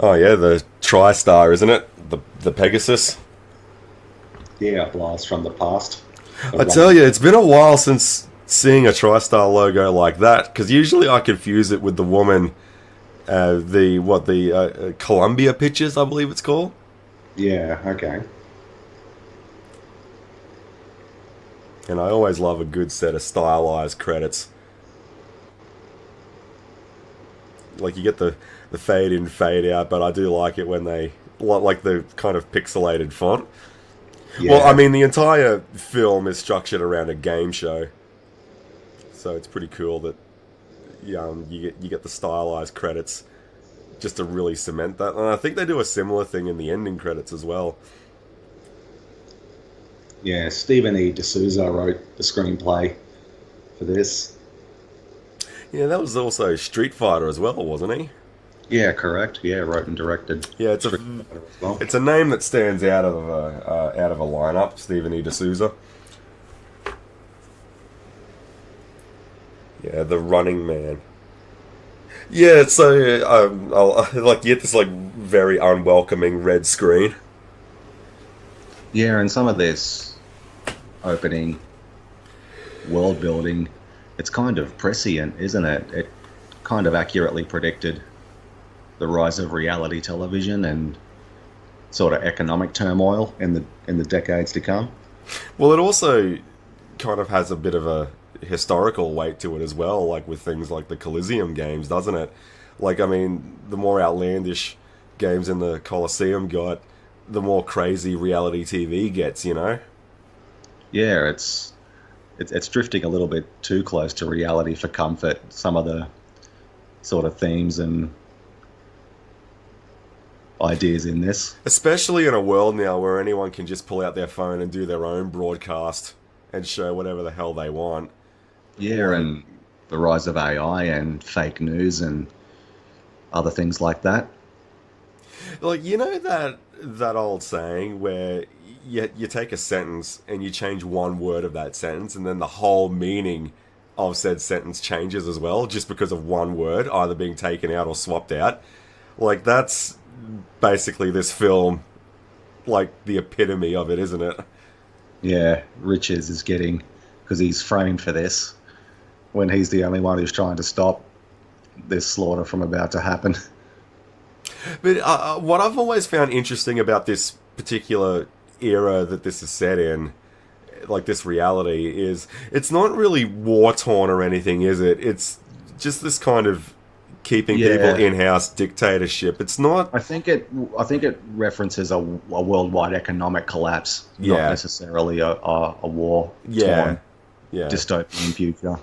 Oh yeah, the TriStar, isn't it? The Pegasus. Yeah, blast from the past. The I tell running. you, it's been a while since seeing a TriStar logo like that. Because usually I confuse it with the woman, the Columbia Pictures, I believe it's called. Yeah, okay. And I always love a good set of stylized credits. Like you get the fade in, fade out, but I do like it when they like the kind of pixelated font. Well, I Yeah, mean, the entire film is structured around a game show, so it's pretty cool that you get the stylized credits just to really cement that. And I think they do a similar thing in the ending credits as well. yeah. Stephen E. D'Souza wrote the screenplay for this. Yeah, that was also Street Fighter as well, wasn't he? Yeah, correct. Yeah, wrote and directed Yeah, Street Fighter as well. it's a name that stands out of a lineup. Stephen E. D'Souza. Yeah, the Running Man. Yeah, so like you get this like very unwelcoming red screen. Yeah, and some of this opening world building, it's kind of prescient, isn't it? It kind of accurately predicted the rise of reality television and sort of economic turmoil in the decades to come. Well, it also kind of has a bit of a historical weight to it as well, like with things like the Coliseum games, doesn't it? Like, I mean, the more outlandish games in the Coliseum got, the more crazy reality TV gets, you know? Yeah, it's drifting a little bit too close to reality for comfort. Some of the sort of themes and ideas in this. Especially in a world now where anyone can just pull out their phone and do their own broadcast and show whatever the hell they want. Yeah, Like, and the rise of AI and fake news and other things like that. you know that old saying where you take a sentence and you change one word of that sentence, and then the whole meaning of said sentence changes as well, just because of one word either being taken out or swapped out. Like that's basically this film, like the epitome of it, isn't it? Yeah, Richards is getting because he's framed for this when he's the only one who's trying to stop this slaughter from about to happen. But what I've always found interesting about this particular era that this is set in, like this reality, is it's not really war torn or anything, is it? It's just this kind of keeping people Yeah, in house dictatorship. It's not. I think it references a worldwide economic collapse, not Yeah, necessarily a war yeah, torn yeah. dystopian future.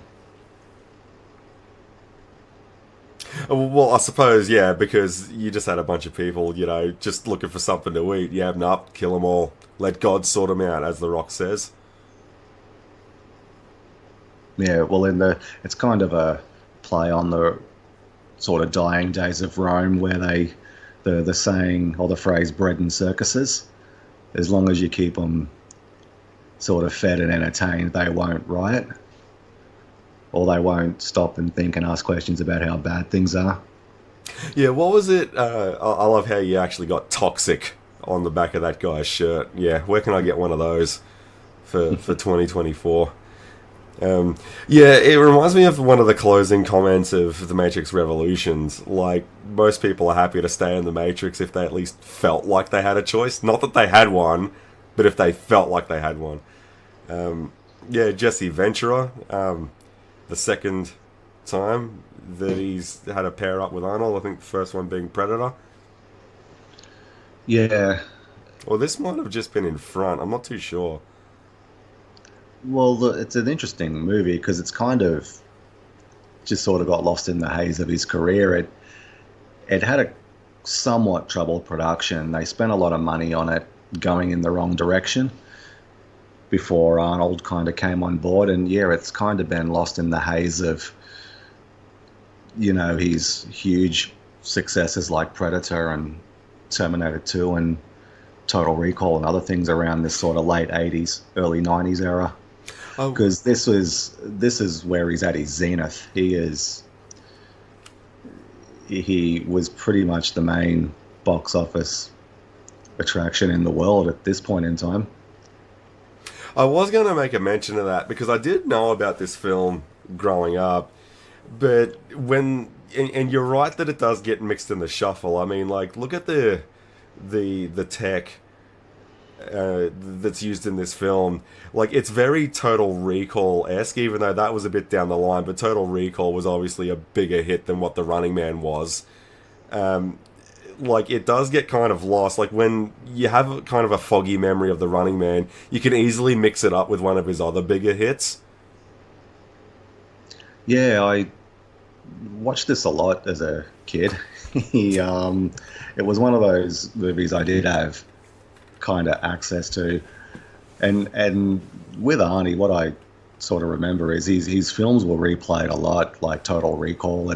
Well, I suppose, yeah, because you just had a bunch of people, just looking for something to eat. You have them up, kill them all. Let God sort them out, as The Rock says. Yeah, well, it's kind of a play on the sort of dying days of Rome, where the saying or the phrase "bread and circuses." As long as you keep them sort of fed and entertained, they won't riot, or they won't stop and think and ask questions about how bad things are. Yeah, what was it? I love how you actually got toxic on the back of that guy's shirt. Yeah, where can I get one of those for 2024? Yeah, it reminds me of one of the closing comments of The Matrix Revolutions. Like, most people are happy to stay in The Matrix if they at least felt like they had a choice. Not that they had one, but if they felt like they had one. Yeah, Jesse Ventura, the second time that he's had a pair up with Arnold, I think the first one being Predator. Yeah, Or this might have just been in front, I'm not too sure. well, it's an interesting movie because it's kind of just sort of got lost in the haze of his career. It had a somewhat troubled production. They spent a lot of money on it going in the wrong direction before Arnold kind of came on board. And yeah, it's kind of been lost in the haze of, his huge successes like Predator and Terminator 2 and Total Recall and other things around this sort of late 80s, early 90s era. Oh, Because this is where he's at his zenith. he was pretty much the main box office attraction in the world at this point in time. I was going to make a mention of that because I did know about this film growing up, but and you're right that it does get mixed in the shuffle. I mean, like, look at the tech that's used in this film. Like, it's very Total Recall-esque, even though that was a bit down the line, but Total Recall was obviously a bigger hit than what The Running Man was. Like, it does get kind of lost. Like, when you have kind of a foggy memory of The Running Man, you can easily mix it up with one of his other bigger hits. Yeah, I watched this a lot as a kid. It was one of those movies I did have kind of access to, and with Arnie, what I sort of remember is his films were replayed a lot, like Total Recall,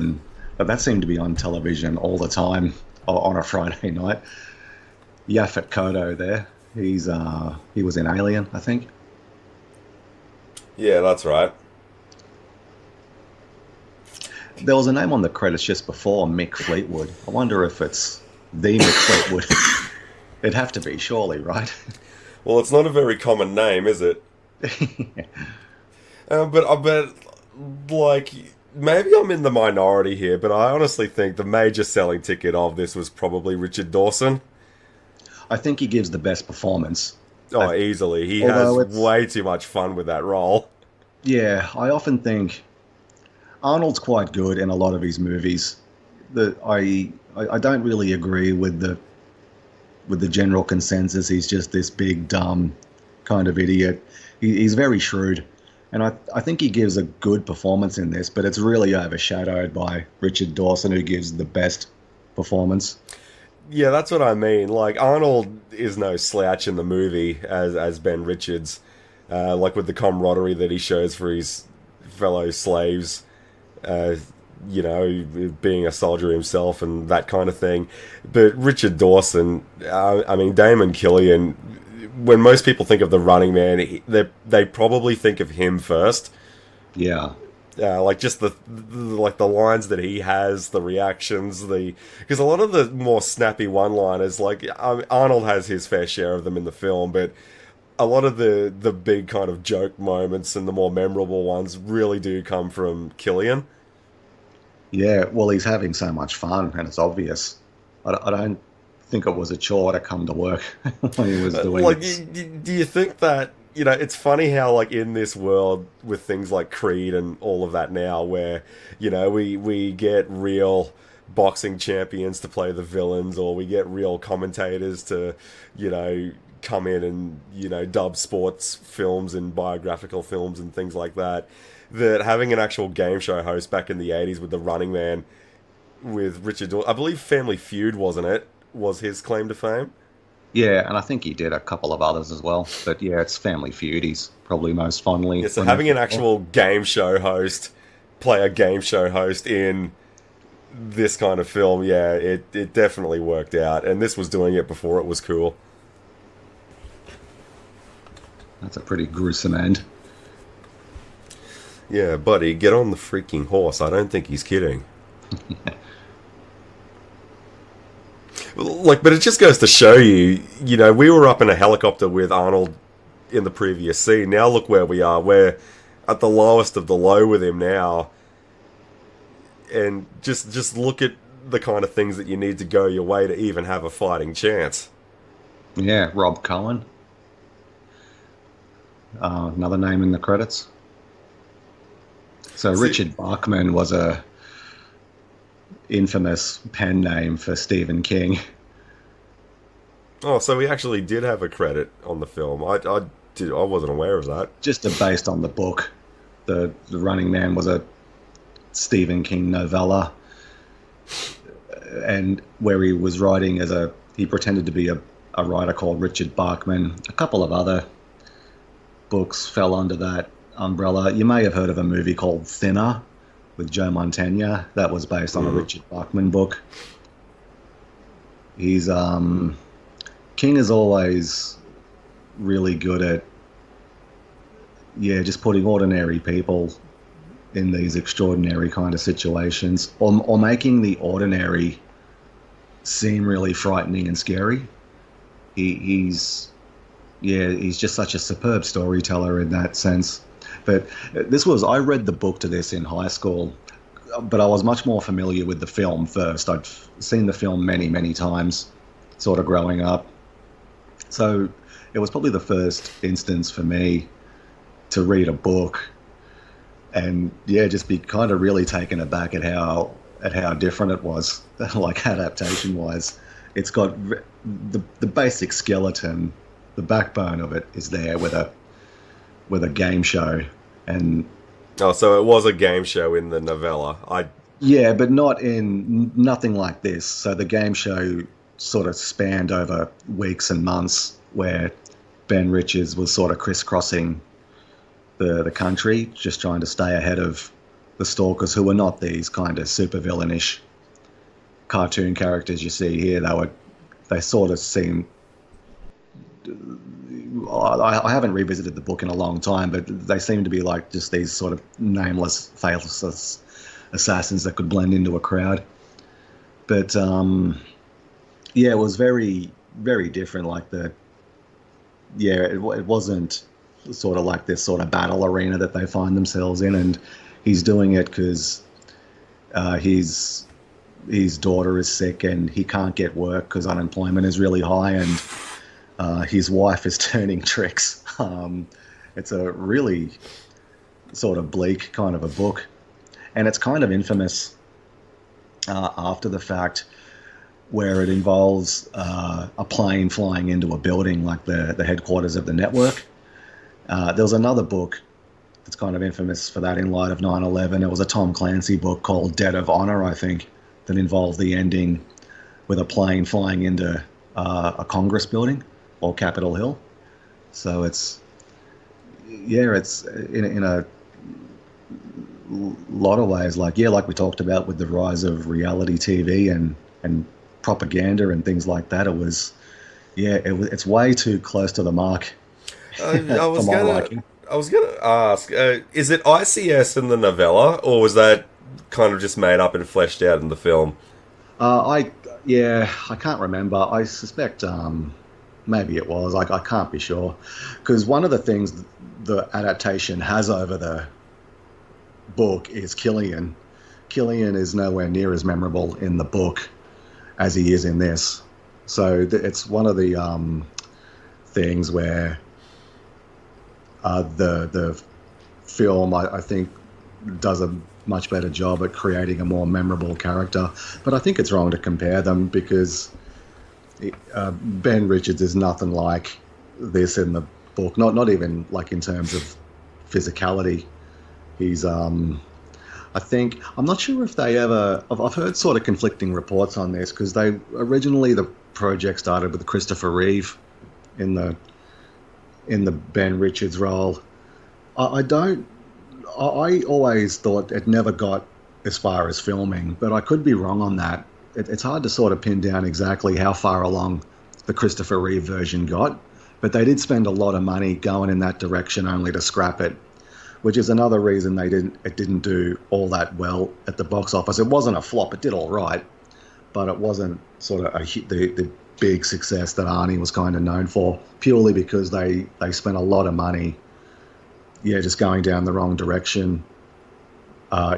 but that seemed to be on television all the time on a Friday night. Yaphet Kotto there, he was in Alien, I think. Yeah, that's right. There was a name on the credits just before, Mick Fleetwood. I wonder if it's the Mick Fleetwood. It'd have to be, surely, right? Well, it's not a very common name, is it? But I bet, like, maybe I'm in the minority here, but I honestly think the major selling ticket of this was probably Richard Dawson. I think he gives the best performance. Oh, easily. He has way too much fun with that role. Yeah, I often think Arnold's quite good in a lot of his movies. I don't really agree with the general consensus. He's just this big, dumb kind of idiot. He's very shrewd. And I think he gives a good performance in this, but it's really overshadowed by Richard Dawson, who gives the best performance. Yeah, that's what I mean. Like, Arnold is no slouch in the movie as Ben Richards. Like, with the camaraderie that he shows for his fellow slaves. You know, being a soldier himself and that kind of thing. But Richard Dawson, I mean, Damon Killian, when most people think of The Running Man, they probably think of him first. Yeah. Like, just the lines that he has, the reactions, because a lot of the more snappy one-liners, like, Arnold has his fair share of them in the film, but a lot of the big kind of joke moments and the more memorable ones really do come from Killian. Yeah, well, he's having so much fun, and it's obvious. I don't think it was a chore to come to work when he was doing like, it. do you think that, you know, it's funny how, like, in this world with things like Creed and all of that now, where, you know, we get real boxing champions to play the villains, or we get real commentators to, you know, come in and, you know, dub sports films and biographical films and things like that, that having an actual game show host back in the 80s with The Running Man with Richard Dawson, I believe Family Feud, wasn't it, was his claim to fame? Yeah, and I think he did a couple of others as well. But yeah, it's Family Feud he's probably most fondly. Yeah, so having an actual game show host play a game show host in this kind of film, yeah, it definitely worked out. And this was doing it before it was cool. That's a pretty gruesome end. Yeah, buddy, get on the freaking horse. I don't think he's kidding. Like, but it just goes to show you, you know, we were up in a helicopter with Arnold in the previous scene. Now look where we are. We're at the lowest of the low with him now. And just look at the kind of things that you need to go your way to even have a fighting chance. Yeah, Rob Cohen. Another name in the credits. So Richard Bachman was a infamous pen name for Stephen King. Oh, so we actually did have a credit on the film. I wasn't aware of that. Just based on the book. The Running Man was a Stephen King novella, and where he was writing he pretended to be a writer called Richard Bachman. A couple of other books fell under that umbrella. You may have heard of a movie called Thinner with Joe Mantegna. That was based on a Richard Bachman book. He's King is always really good at just putting ordinary people in these extraordinary kind of situations, or making the ordinary seem really frightening and scary. He's yeah, he's just such a superb storyteller in that sense. But I read the book to this in high school, but I was much more familiar with the film first. I'd seen the film many, many times, sort of growing up. So it was probably the first instance for me to read a book and yeah, just be kind of really taken aback at how different it was, like adaptation wise. It's got the basic skeleton, the backbone of it is there with a game show, and Oh, so it was a game show in the novella. I yeah, but not in nothing like this. So the game show sort of spanned over weeks and months, where Ben Richards was sort of crisscrossing the country, just trying to stay ahead of the stalkers, who were not these kind of super villainish cartoon characters you see here. They sort of seem. I haven't revisited the book in a long time, but they seem to be like just these sort of nameless, faceless assassins that could blend into a crowd. But yeah, it was very, very different. Like it wasn't sort of like this sort of battle arena that they find themselves in, and he's doing it because his daughter is sick and he can't get work because unemployment is really high, and his wife is turning tricks. It's a really sort of bleak kind of a book, and it's kind of infamous after the fact, where it involves a plane flying into a building like the headquarters of the network. There was another book that's kind of infamous for that in light of 9/11. It was a Tom Clancy book called Debt of Honor, I think, that involved the ending with a plane flying into a Congress building or Capitol Hill. So it's in a lot of ways like we talked about with the rise of reality TV and propaganda and things like that. It's way too close to the mark I for was my gonna liking. I was gonna ask, is it ICS in the novella, or was that kind of just made up and fleshed out in the film? I yeah, I can't remember. I suspect maybe it was. I can't be sure, because one of the things the adaptation has over the book is Killian. Killian is nowhere near as memorable in the book as he is in this. So it's one of the things where the film, I think, does a much better job at creating a more memorable character. But I think it's wrong to compare them, because Ben Richards is nothing like this in the book. Not even like in terms of physicality. He's I think, I'm not sure if they ever. I've heard sort of conflicting reports on this, because the project started with Christopher Reeve in the Ben Richards role. I don't. I always thought it never got as far as filming, but I could be wrong on that. It's hard to sort of pin down exactly how far along the Christopher Reeve version got, but they did spend a lot of money going in that direction only to scrap it, which is another reason it didn't do all that well at the box office. It wasn't a flop; it did all right, but it wasn't sort of the big success that Arnie was kind of known for, purely because they spent a lot of money, just going down the wrong direction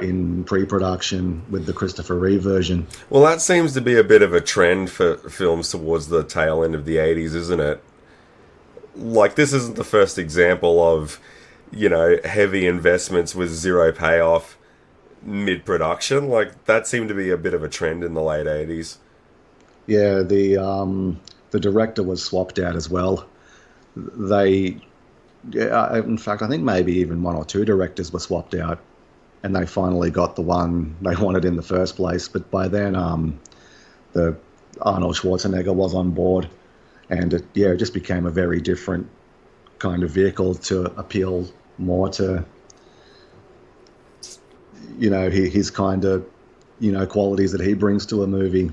in pre-production with the Christopher Reeve version. Well, that seems to be a bit of a trend for films towards the tail end of the 80s, isn't it? Like, this isn't the first example of, heavy investments with zero payoff mid-production. Like, that seemed to be a bit of a trend in the late 80s. Yeah, the director was swapped out as well. In fact, I think maybe even one or two directors were swapped out, and they finally got the one they wanted in the first place. But by then, the Arnold Schwarzenegger was on board, and it just became a very different kind of vehicle to appeal more to, his kind of, qualities that he brings to a movie.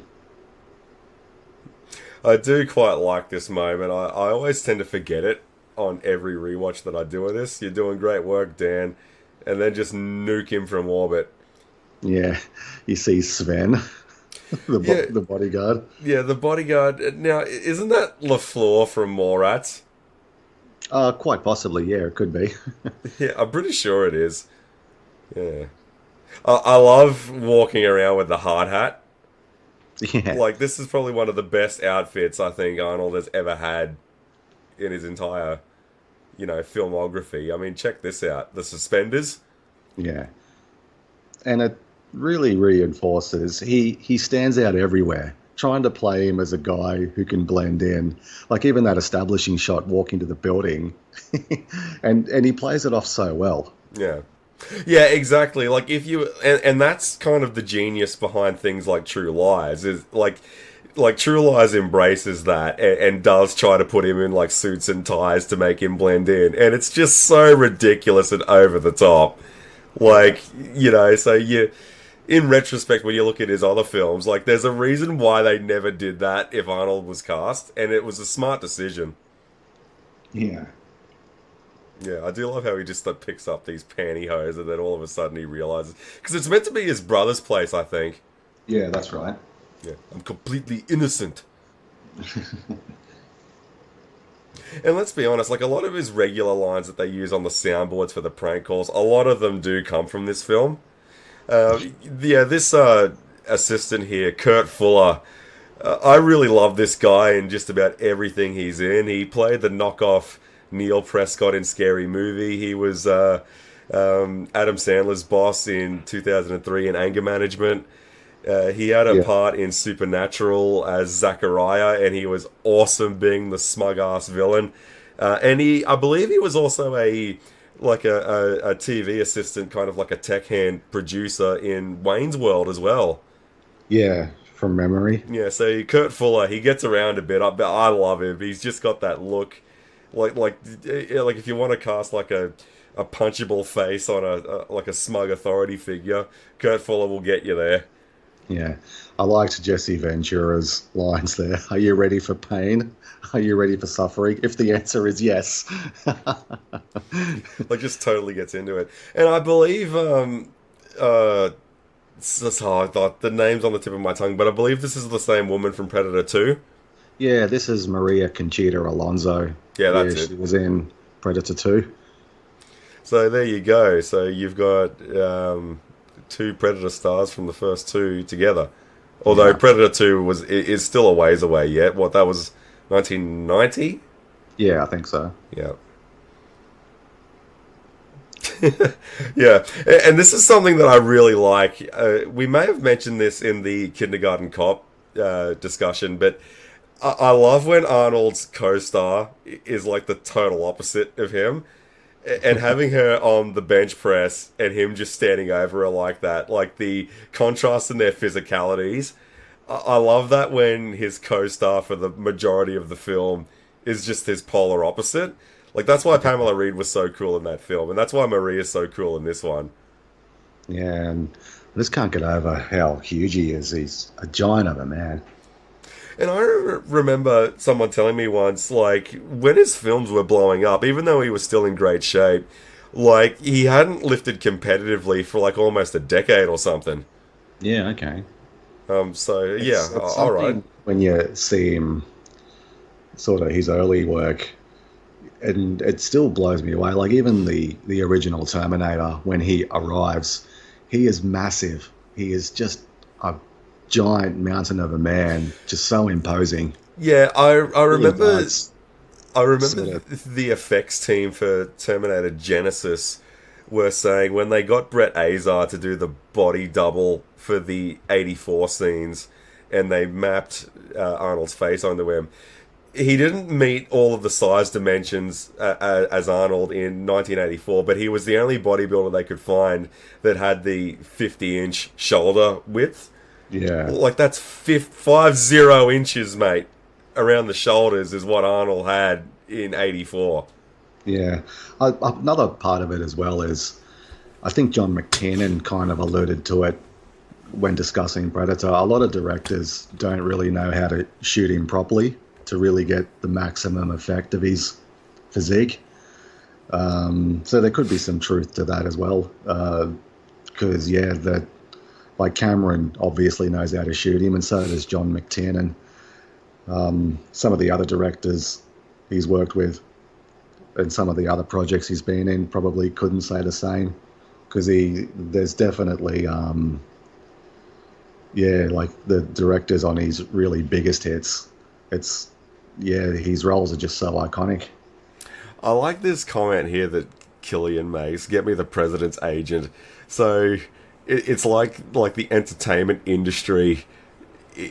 I do quite like this moment. I always tend to forget it on every rewatch that I do of this. You're doing great work, Dan. and then just nuke him from orbit. Yeah, you see Sven, the bodyguard. Yeah, the bodyguard. Now, isn't that LaFleur from Mallrats? Quite possibly, yeah, it could be. Yeah, I'm pretty sure it is. Yeah. I love walking around with the hard hat. Yeah, Like, this is probably one of the best outfits I think Arnold has ever had in his entire, filmography. I mean, check this out. The suspenders. yeah, and it really reinforces he stands out everywhere, trying to play him as a guy who can blend in. Like even that establishing shot walking to the building, and he plays it off so well. Yeah. Yeah, exactly. Like if you and that's kind of the genius behind things like True Lies is like True Lies embraces that and does try to put him in like suits and ties to make him blend in, and it's just so ridiculous and over the top. Like, so in retrospect, when you look at his other films, like there's a reason why they never did that if Arnold was cast, and it was a smart decision. Yeah. Yeah, I do love how he just like, picks up these pantyhose and then all of a sudden he realizes... Because it's meant to be his brother's place, I think. Yeah, that's right. Yeah, I'm completely innocent. And let's be honest, like a lot of his regular lines that they use on the soundboards for the prank calls, a lot of them do come from this film. This assistant here, Kurt Fuller, I really love this guy in just about everything he's in. He played the knockoff Neil Prescott in Scary Movie. He was Adam Sandler's boss in 2003 in Anger Management. He had a part in Supernatural as Zachariah, and he was awesome being the smug-ass villain. And I believe he was also a TV assistant, kind of like a tech hand producer in Wayne's World as well. Yeah, from memory. Yeah, so Kurt Fuller, he gets around a bit. I love him. He's just got that look. Like if you want to cast like a punchable face on a smug authority figure, Kurt Fuller will get you there. Yeah, I liked Jesse Ventura's lines there. Are you ready for pain? Are you ready for suffering? If the answer is yes. Like just totally gets into it. And I believe that's how I thought the name's on the tip of my tongue, but I believe this is the same woman from Predator 2. Yeah, this is Maria Conchita Alonso. Yeah, that's it. She was in Predator 2. So there you go. So you've got two Predator stars from the first two together. Although Predator 2 is still a ways away yet. What, that was 1990? Yeah, I think so. Yeah. Yeah, and this is something that I really like. We may have mentioned this in the Kindergarten Cop discussion, but I love when Arnold's co-star is like the total opposite of him, and having her on the bench press and him just standing over her like that, like the contrast in their physicalities. I love that when his co-star for the majority of the film is just his polar opposite. Like, that's why Pamela Reed was so cool in that film, and that's why Maria's so cool in this one. Yeah, and I just can't get over how huge he is. He's a giant of a man. And I remember someone telling me once, like, when his films were blowing up, even though he was still in great shape, like, he hadn't lifted competitively for, like, almost a decade or something. Yeah, okay. It's all right. When you see him, sort of his early work, and it still blows me away. Like, even the original Terminator, when he arrives, he is massive. He is just a giant mountain of a man, just so imposing. Yeah, I remember Sort of. the effects team for Terminator Genesis were saying when they got Brett Azar to do the body double for the 84 scenes and they mapped Arnold's face onto him, he didn't meet all of the size dimensions as Arnold in 1984, but he was the only bodybuilder they could find that had the 50-inch shoulder width. Yeah. Like, that's 50 inches, mate, around the shoulders is what Arnold had in 84. Yeah. Another part of it as well is, I think John McTiernan kind of alluded to it when discussing Predator. A lot of directors don't really know how to shoot him properly to really get the maximum effect of his physique. So there could be some truth to that as well. Because like Cameron obviously knows how to shoot him, and so does John McTiernan. Some of the other directors he's worked with and some of the other projects he's been in probably couldn't say the same, because there's definitely like the directors on his really biggest hits. It's his roles are just so iconic. I like this comment here that Killian makes. Get me the president's agent. So it's like the entertainment industry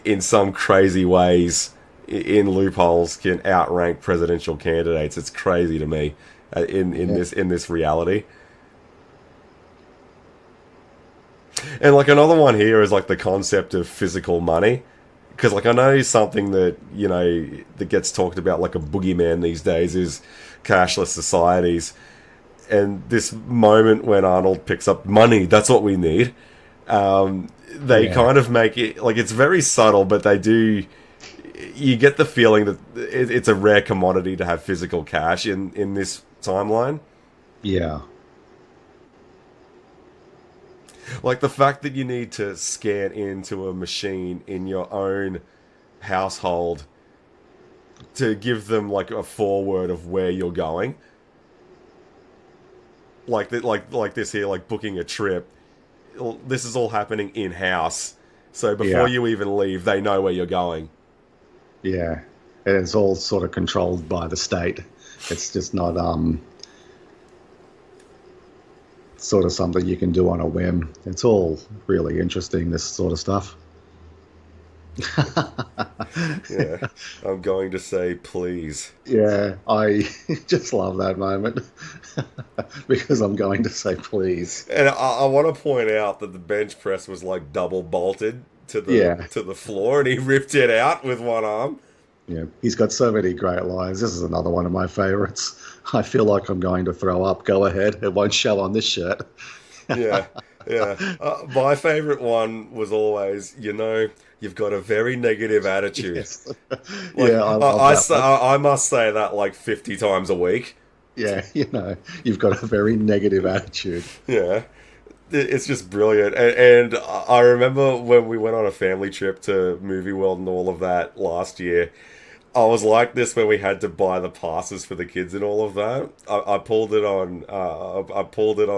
in some crazy ways in loopholes can outrank presidential candidates. It's crazy to me in this reality. And like another one here is like the concept of physical money, because like I know something that that gets talked about like a boogeyman these days is cashless societies, and this moment when Arnold picks up money, that's what we need. They kind of make it like it's very subtle, but they do. You get the feeling that it's a rare commodity to have physical cash in this timeline. Yeah. Like the fact that you need to scan into a machine in your own household to give them like a foreword of where you're going. Like this here, like booking a trip. This is all happening in house, so before you even leave, they know where you're going. Yeah, and it's all sort of controlled by the state. It's just not sort of something you can do on a whim. It's all really interesting, this sort of stuff. Yeah, I'm going to say please. Yeah, I just love that moment because I'm going to say please. And I want to point out that the bench press was like double bolted to the floor, and he ripped it out with one arm. Yeah, he's got so many great lines. This is another one of my favorites. I feel like I'm going to throw up. Go ahead. It won't show on this shirt. Yeah. My favorite one was always, you've got a very negative attitude. Yes. Like, Yeah, I love that. I must say that like 50 times a week. Yeah, you've got a very negative attitude. Yeah. It's just brilliant. And I remember when we went on a family trip to Movie World and all of that last year, I was like this when we had to buy the passes for the kids and all of that. I pulled it on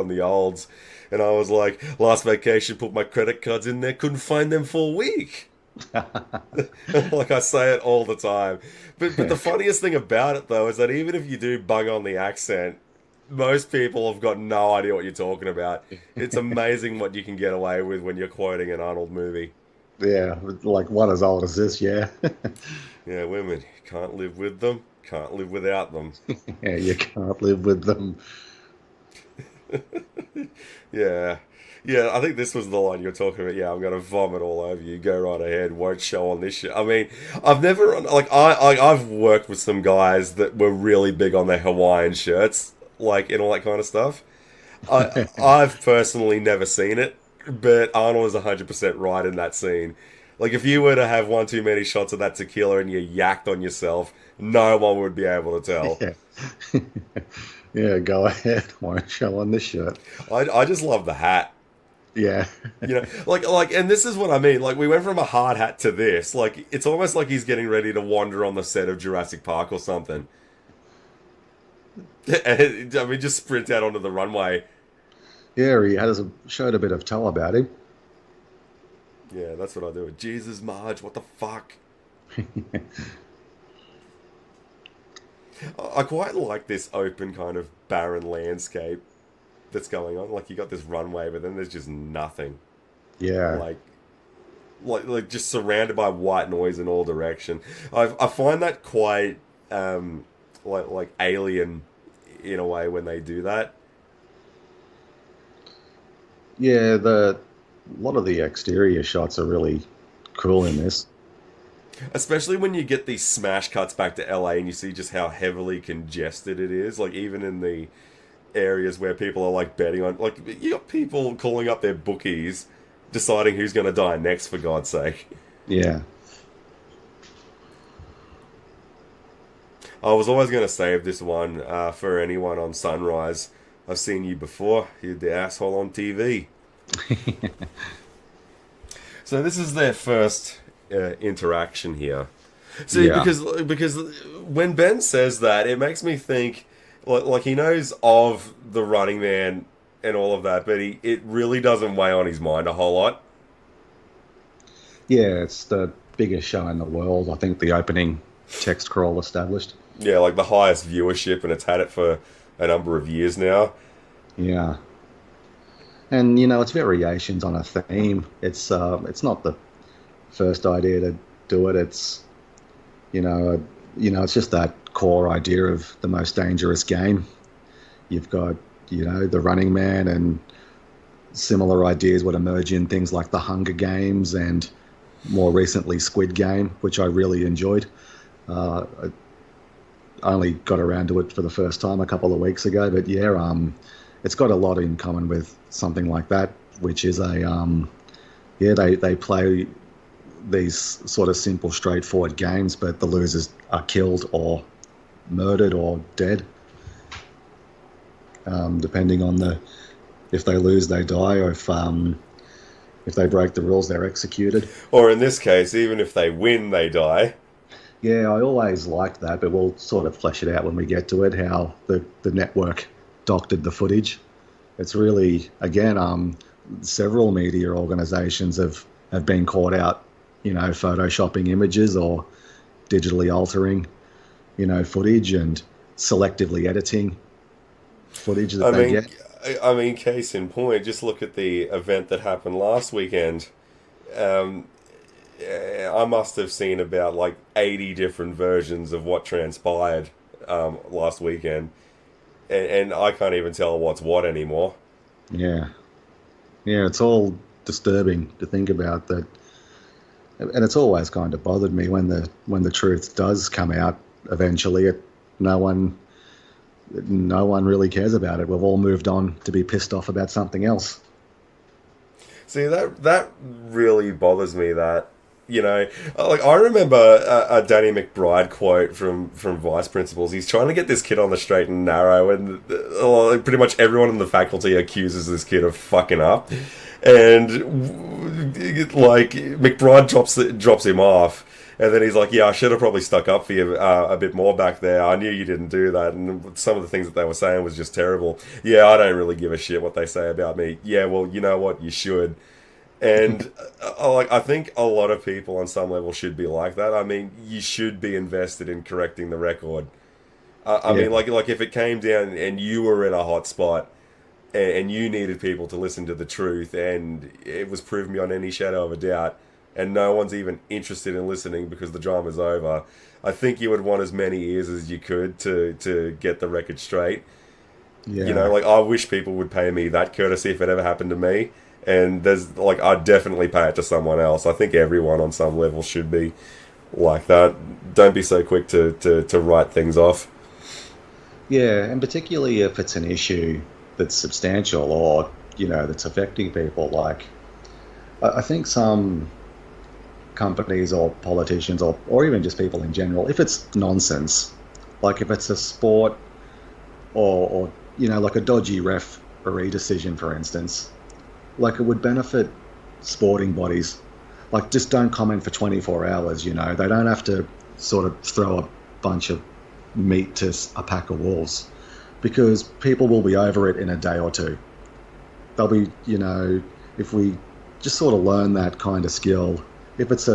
the olds, and I was like, last vacation, put my credit cards in there, couldn't find them for a week. Like I say it all the time. But the funniest thing about it though is that even if you do bung on the accent, most people have got no idea what you're talking about. It's amazing what you can get away with when you're quoting an Arnold movie. Yeah, like one as old as this, yeah. Yeah, women, can't live with them, can't live without them. Yeah, you can't live with them. Yeah. Yeah, I think this was the line you're talking about. Yeah, I'm going to vomit all over you. Go right ahead. Won't show on this shit. I mean, I've never, like, I've worked with some guys that were really big on their Hawaiian shirts, like, and all that kind of stuff. I've personally never seen it, but Arnold is 100% right in that scene. Like, if you were to have one too many shots of that tequila and you yacked on yourself, no one would be able to tell. Yeah. Yeah, go ahead. Won't show on this shirt. I just love the hat. Yeah. Like, and this is what I mean. Like, we went from a hard hat to this. Like, it's almost like he's getting ready to wander on the set of Jurassic Park or something. And, I mean, just sprint out onto the runway. Yeah, showed a bit of toe about him. Yeah, that's what I do. Jesus, Marge, what the fuck? I quite like this open kind of barren landscape that's going on. Like, you got this runway, but then there's just nothing. Yeah. Like just surrounded by white noise in all direction. I find that quite like alien in a way when they do that. Yeah, a lot of the exterior shots are really cool in this. Especially when you get these smash cuts back to LA and you see just how heavily congested it is. Like, even in the areas where people are, like, betting on... Like, you got people calling up their bookies, deciding who's going to die next, for God's sake. Yeah. I was always going to save this one for anyone on Sunrise. I've seen you before. You're the asshole on TV. So this is their first interaction here. See, Yeah. because when Ben says that, it makes me think like he knows of the Running Man and all of that, but it really doesn't weigh on his mind a whole lot. Yeah, it's the biggest show in the world. I think the opening text crawl established. Yeah, like the highest viewership, and it's had it for a number of years now. Yeah. And it's variations on a theme. It's not the first idea to do it. It's it's just that core idea of the most dangerous game. You've got the Running Man, and similar ideas would emerge in things like the Hunger Games and more recently Squid Game, which I really enjoyed. I only got around to it for the first time a couple of weeks ago, but yeah, it's got a lot in common with something like that, which is they play these sort of simple, straightforward games, but the losers are killed or murdered or dead, depending on if they lose, they die, or if they break the rules, they're executed. Or in this case, even if they win, they die. Yeah, I always liked that, but we'll sort of flesh it out when we get to it, how the network doctored the footage. It's really, again, several media organisations have been caught out, photoshopping images or digitally altering, footage and selectively editing footage that they get. I mean, case in point, just look at the event that happened last weekend. I must have seen about like 80 different versions of what transpired last weekend, and I can't even tell what's what anymore. Yeah, yeah, it's all disturbing to think about that, and it's always kind of bothered me when the truth does come out eventually. No one really cares about it. We've all moved on to be pissed off about something else. See, that really bothers me. That like I remember a Danny McBride quote from Vice Principals. He's trying to get this kid on the straight and narrow, and pretty much everyone in the faculty accuses this kid of fucking up, and like McBride drops him off. And then he's like, yeah, I should have probably stuck up for you a bit more back there. I knew you didn't do that. And some of the things that they were saying was just terrible. Yeah, I don't really give a shit what they say about me. Yeah, well, you know what? You should. And I think a lot of people on some level should be like that. I mean, you should be invested in correcting the record. I mean, like if it came down and you were in a hot spot and you needed people to listen to the truth and it was proven beyond any shadow of a doubt, and no one's even interested in listening because the drama's over, I think you would want as many ears as you could to get the record straight. Yeah. Like I wish people would pay me that courtesy if it ever happened to me. And I'd definitely pay it to someone else. I think everyone on some level should be like that. Don't be so quick to write things off. Yeah, and particularly if it's an issue that's substantial or, that's affecting people. Like, I think some companies or politicians or even just people in general, if it's nonsense, like if it's a sport or like a dodgy referee decision, for instance, like it would benefit sporting bodies. Like, just don't comment for 24 hours, they don't have to sort of throw a bunch of meat to a pack of wolves, because people will be over it in a day or two. They'll be, if we just sort of learn that kind of skill, if it's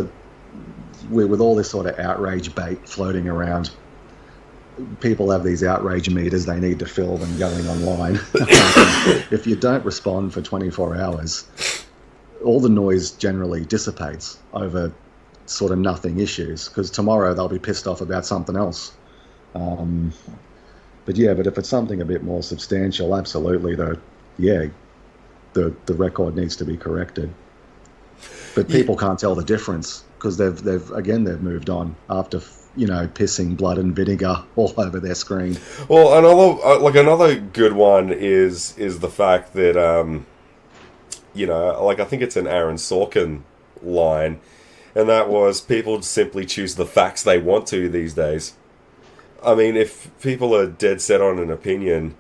with all this sort of outrage bait floating around, people have these outrage meters they need to fill them going online. If you don't respond for 24 hours, all the noise generally dissipates over sort of nothing issues, because tomorrow they'll be pissed off about something else. But if it's something a bit more substantial, absolutely, the record needs to be corrected. But people can't tell the difference because they've moved on after pissing blood and vinegar all over their screen. Well, another good one is the fact that I think it's an Aaron Sorkin line, and that was people simply choose the facts they want to these days. I mean, if people are dead set on an opinion,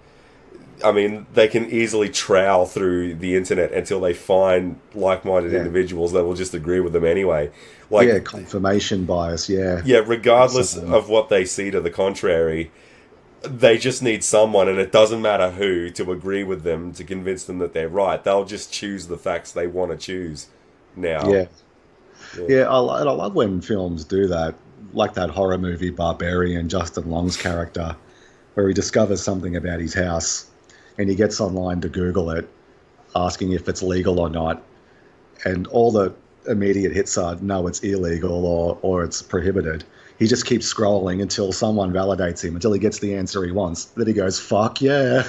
I mean, they can easily trowel through the internet until they find like-minded Yeah. individuals that will just agree with them anyway. Like, Yeah, confirmation bias. Yeah. yeah, regardless It's, of what they see to the contrary, they just need someone, and it doesn't matter who, to agree with them, to convince them that they're right. They'll just choose the facts they want to choose now. yeah. Yeah. Yeah, and I love when films do that, like that horror movie Barbarian, Justin Long's character, where he discovers something about his house and he gets online to Google it, asking if it's legal or not. And all the immediate hits are no, it's illegal or it's prohibited. He just keeps scrolling until someone validates him, until he gets the answer he wants. Then he goes, fuck yeah.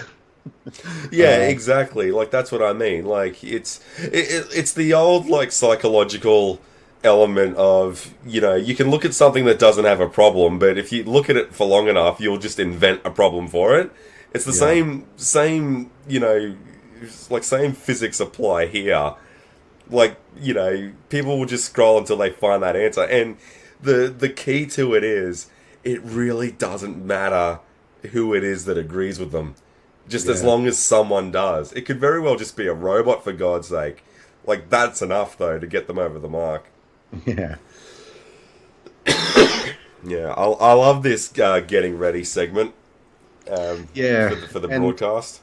Yeah, exactly. Like that's what I mean. Like it's the old like psychological element of, you can look at something that doesn't have a problem, but if you look at it for long enough, you'll just invent a problem for it. It's the Yeah. same, like same physics apply here. Like, people will just scroll until they find that answer. And the key to it is it really doesn't matter who it is that agrees with them. Just as Yeah. long as someone does. It could very well just be a robot, for God's sake. Like, that's enough, though, to get them over the mark. Yeah. Yeah, I love this getting ready segment Yeah. for the And broadcast.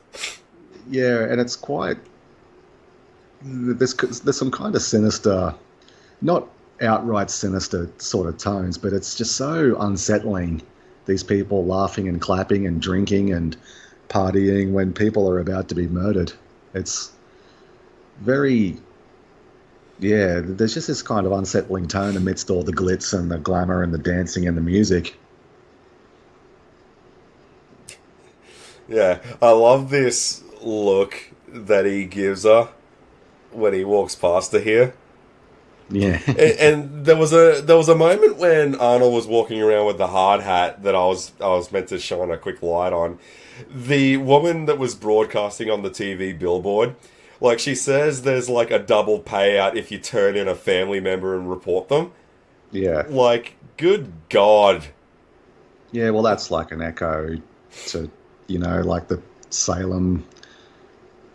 yeah, and it's quite there's some kind of sinister, not outright sinister sort of tones, but it's just so unsettling. These people laughing and clapping and drinking and partying when people are about to be murdered. It's very, yeah, there's just this kind of unsettling tone amidst all the glitz and the glamour and the dancing and the music. Yeah, I love this look that he gives her when he walks past her here. Yeah. And there was a moment when Arnold was walking around with the hard hat that I was meant to shine a quick light on. The woman that was broadcasting on the TV billboard, like she says, there's like a double payout if you turn in a family member and report them. Yeah. Like, good God. Yeah, well, that's like an echo to, like the Salem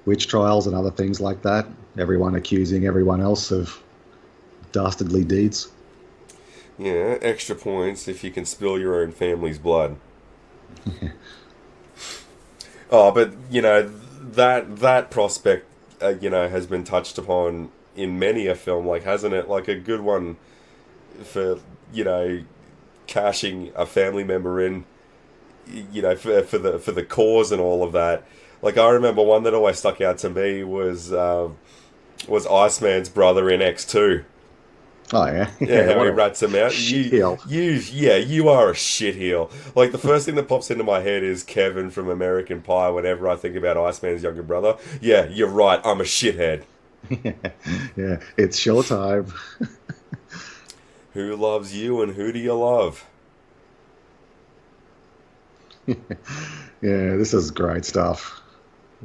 witch trials and other things like that. Everyone accusing everyone else of dastardly deeds. Yeah, extra points if you can spill your own family's blood. Oh, but that prospect, has been touched upon in many a film, like hasn't it? Like a good one for cashing a family member in, for the cause and all of that. Like I remember one that always stuck out to me was Iceman's brother in X2. Oh, yeah. Yeah, how what he a rats him out. shitheel. You are a shitheel. Like the first thing that pops into my head is Kevin from American Pie. Whenever I think about Iceman's younger brother, yeah, you're right. I'm a shithead. Yeah, it's showtime. Who loves you and who do you love? Yeah, this is great stuff.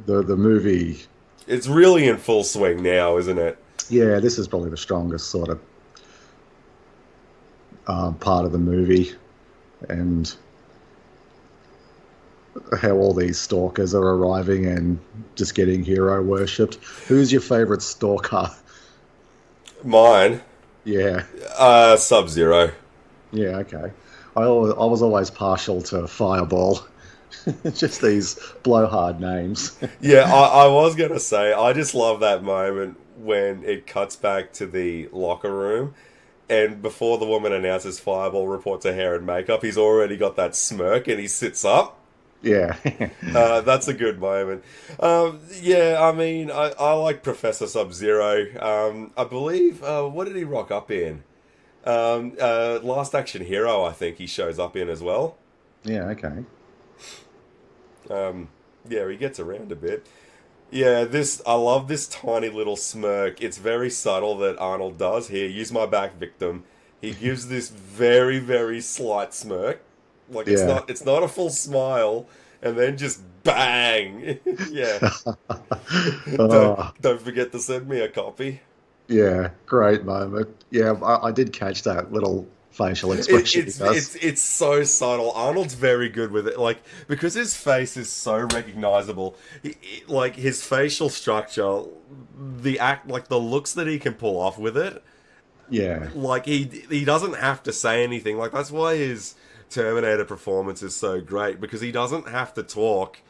The movie, It's really in full swing now, isn't it? yeah, this is probably the strongest sort of part of the movie, and how all these stalkers are arriving and just getting hero worshipped. Who's your favorite stalker? Mine, Yeah, Sub-Zero. yeah, okay. I was always partial to Fireball. Just these blowhard names. Yeah, I was gonna say I just love that moment when it cuts back to the locker room, and before the woman announces Fireball reports her hair and makeup, he's already got that smirk and he sits up. Yeah. That's a good moment. Yeah, I mean, I like Professor Sub-Zero. I believe, what did he rock up in? Last Action Hero, I think he shows up in as well. Yeah, okay. Yeah, he gets around a bit. Yeah, I love this tiny little smirk. It's very subtle that Arnold does. Here, use my back, victim. He gives this very, very slight smirk. Like Yeah. it's not a full smile, and then just bang. Yeah. Oh, Don't forget to send me a copy. yeah, great moment. Yeah, I did catch that little facial expression he does. It's so subtle. Arnold's very good with it, like because his face is so recognizable. Like his facial structure, the act, like the looks that he can pull off with it. Yeah, Like he doesn't have to say anything. Like that's why his Terminator performance is so great because he doesn't have to talk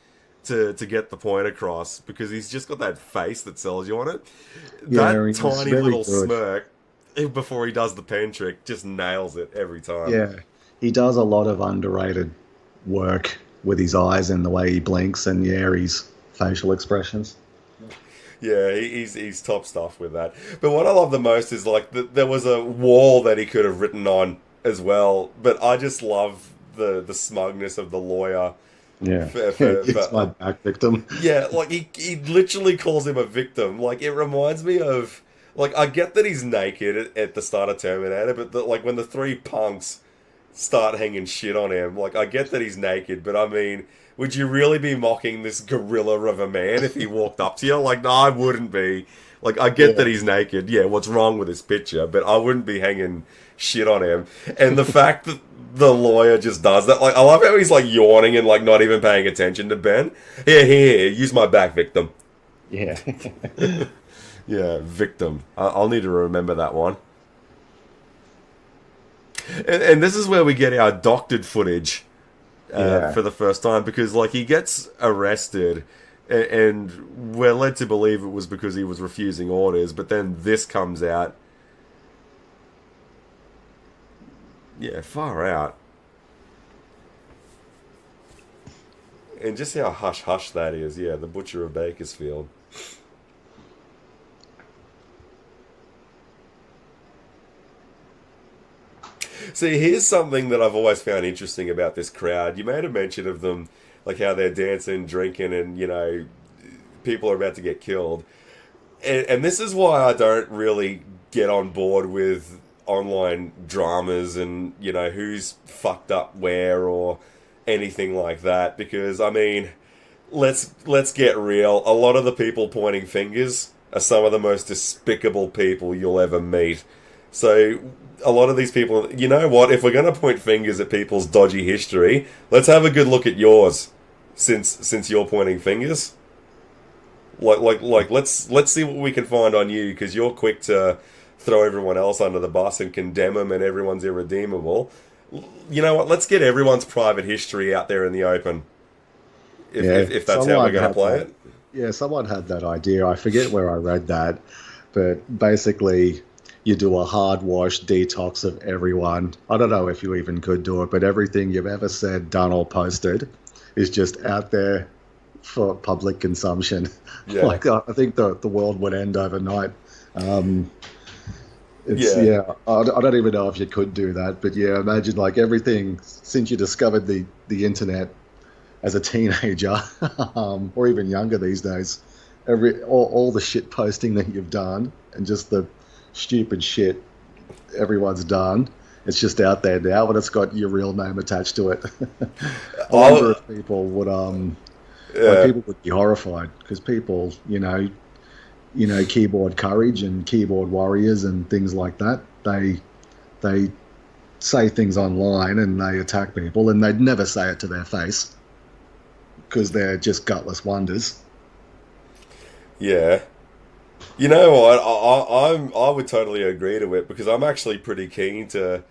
to get the point across because he's just got that face that sells you on it. yeah, That he's tiny very little good. smirk before he does the pen trick just nails it every time. Yeah, he does a lot of underrated work with his eyes and the way he blinks, and yeah, his facial expressions. Yeah, he's top stuff with that. But what I love the most is like there was a wall that he could have written on as well. But I just love the smugness of the lawyer. Yeah, For it's my back victim. yeah, like he literally calls him a victim. Like it reminds me of like I get that he's naked at the start of Terminator, but like when the three punks start hanging shit on him, like I get that he's naked, but I mean, would you really be mocking this gorilla of a man if he walked up to you? Like, no, I wouldn't be. Like, I get Yeah, that he's naked. Yeah, what's wrong with his picture? But I wouldn't be hanging shit on him. And the fact that the lawyer just does that, like, I love how he's like yawning and like not even paying attention to Ben. Here, use my back, victim. yeah, Yeah, victim. I'll need to remember that one. And this is where we get our doctored footage yeah, for the first time because, like, he gets arrested and we're led to believe it was because he was refusing orders, but then this comes out. Yeah, far out. And just how hush hush that is. Yeah, the Butcher of Bakersfield. See, here's something that I've always found interesting about this crowd. You made a mention of them, like how they're dancing, drinking, and, you know, people are about to get killed. And this is why I don't really get on board with online dramas and, you know, who's fucked up where or anything like that. Because, I mean, let's get real. A lot of the people pointing fingers are some of the most despicable people you'll ever meet. So a lot of these people, you know what? If we're going to point fingers at people's dodgy history, let's have a good look at yours. Since you're pointing fingers, let's see what we can find on you because you're quick to throw everyone else under the bus and condemn them, and everyone's irredeemable. You know what? Let's get everyone's private history out there in the open. If that's how we're going to play it. Yeah, someone had that idea. I forget where I read that, but basically, you do a hard wash detox of everyone. I don't know if you even could do it, but everything you've ever said, done, or posted is just out there for public consumption. Yeah. Like I think the world would end overnight. I don't even know if you could do that, but yeah, imagine like everything since you discovered the internet as a teenager, or even younger these days. All the shit posting that you've done and just the stupid shit everyone's done. It's just out there now, but it's got your real name attached to it. I wonder if people would people would be horrified because people, keyboard courage and keyboard warriors and things like that. They say things online and they attack people, and they'd never say it to their face because they're just gutless wonders. Yeah. You know what? I would totally agree to it because I'm actually pretty keen to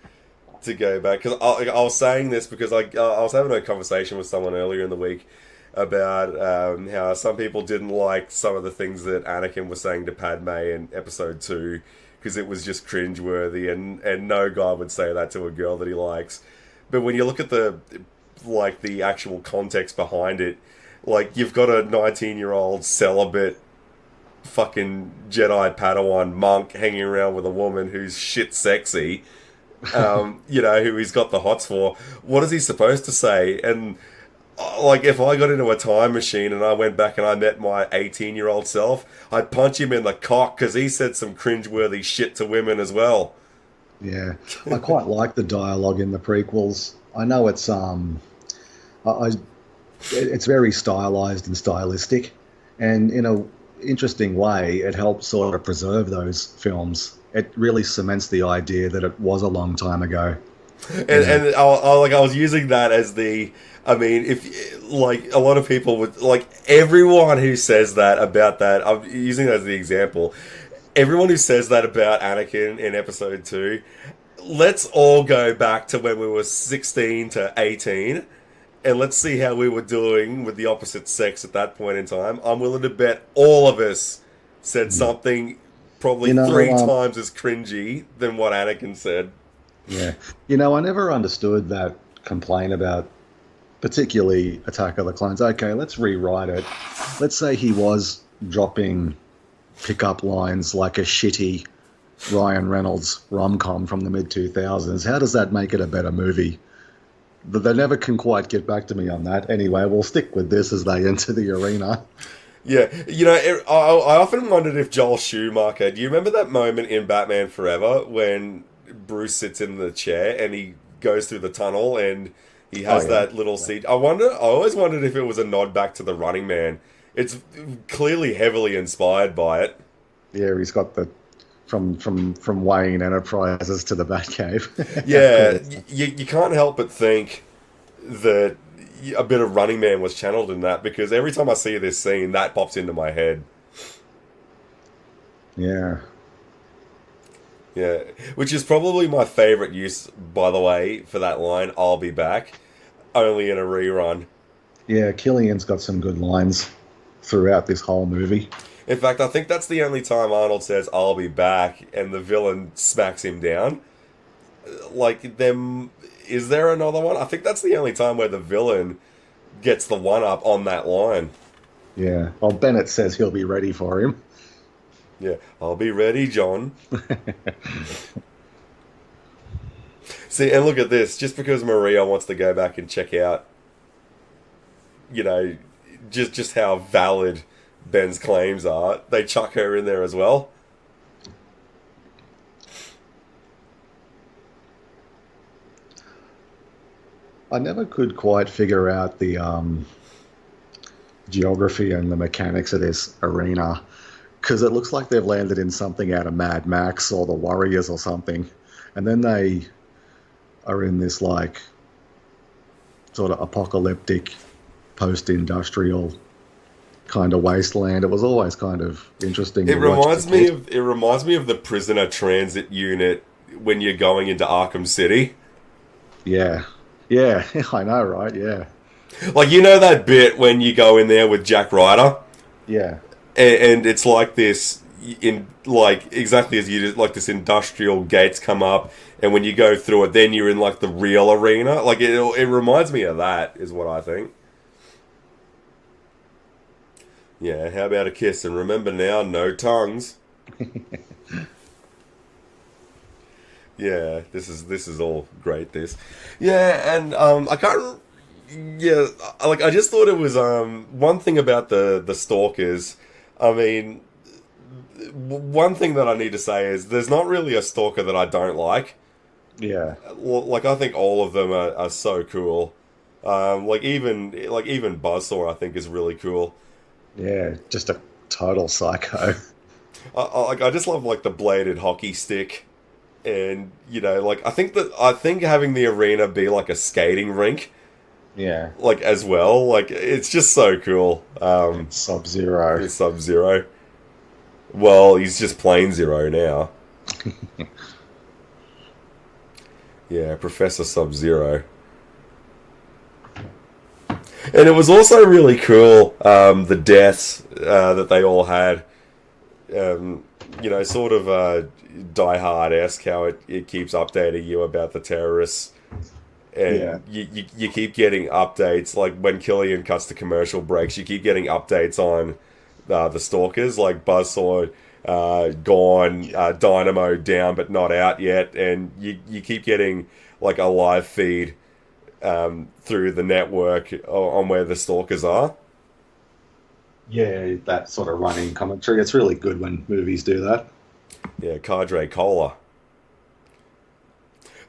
go back because I was saying this because I was having a conversation with someone earlier in the week about how some people didn't like some of the things that Anakin was saying to Padme in Episode 2 because it was just cringeworthy and no guy would say that to a girl that he likes. But when you look at the actual context behind it, like you've got a 19-year-old celibate fucking Jedi Padawan monk hanging around with a woman who's shit sexy, who he's got the hots for. What is he supposed to say? And like, if I got into a time machine and I went back and I met my 18-year-old self, I'd punch him in the cock because he said some cringeworthy shit to women as well. Yeah, I quite like the dialogue in the prequels. I know it's it's very stylized and stylistic, and interesting way, it helps sort of preserve those films. It really cements the idea that it was a long time ago. You know, And I was using that as the. I mean, if like a lot of people would like everyone who says that about that, I'm using that as the example. Everyone who says that about Anakin in Episode 2, let's all go back to when we were 16 to 18 and let's see how we were doing with the opposite sex at that point in time. I'm willing to bet all of us said something probably you know, three times as cringy than what Anakin said. yeah. I never understood that complaint about particularly Attack of the Clones. Okay, let's rewrite it. Let's say he was dropping pickup lines like a shitty Ryan Reynolds rom-com from the mid-2000s. How does that make it a better movie? But they never can quite get back to me on that. Anyway, we'll stick with this as they enter the arena. Yeah, I often wondered if Joel Schumacher. Do you remember that moment in Batman Forever when Bruce sits in the chair and he goes through the tunnel and he has that little seat? I always wondered if it was a nod back to The Running Man. It's clearly heavily inspired by it. Yeah, he's got the from Wayne Enterprises to the Batcave. Yeah, you can't help but think that a bit of Running Man was channeled in that because every time I see this scene, that pops into my head. Yeah. Yeah, which is probably my favourite use, by the way, for that line, I'll be back, only in a rerun. Yeah, Killian's got some good lines throughout this whole movie. In fact, I think that's the only time Arnold says, I'll be back, and the villain smacks him down. Like, is there another one? I think that's the only time where the villain gets the one-up on that line. Yeah, well, Bennett says he'll be ready for him. Yeah, I'll be ready, John. See, and look at this. Just because Maria wants to go back and check out, just how valid Ben's claims are, they chuck her in there as well. I never could quite figure out the geography and the mechanics of this arena because it looks like they've landed in something out of Mad Max or the Warriors or something, and then they are in this like sort of apocalyptic post-industrial kind of wasteland. It was always kind of interesting. It reminds me of the prisoner transit unit when you're going into Arkham City. Yeah, I know, right? Yeah, like that bit when you go in there with Jack Ryder. Yeah, and it's like this in like exactly as you did, like this industrial gates come up, and when you go through it, then you're in like the real arena. Like it reminds me of that, is what I think. Yeah, how about a kiss? And remember now, no tongues. Yeah, this is all great. Yeah, and I can't. Yeah, like I just thought it was one thing about the stalkers. I mean, one thing that I need to say is there's not really a stalker that I don't like. Yeah, like I think all of them are so cool. Like even Buzzsaw I think is really cool. Yeah, just a total psycho. I just love like the bladed hockey stick, and like I think having the arena be like a skating rink, yeah, like as well, like it's just so cool. Sub-Zero. It's Sub-Zero. Well, he's just plain Zero now. Yeah, Professor Sub-Zero. And it was also really cool, the deaths that they all had. Sort of Die Hard-esque, how it keeps updating you about the terrorists. And you keep getting updates, like when Killian cuts to commercial breaks, you keep getting updates on the stalkers, like Buzzsaw gone, Dynamo down but not out yet, and you keep getting like a live feed through the network on where the stalkers are. Yeah, that sort of running commentary. It's really good when movies do that. Yeah, Cadre Cola.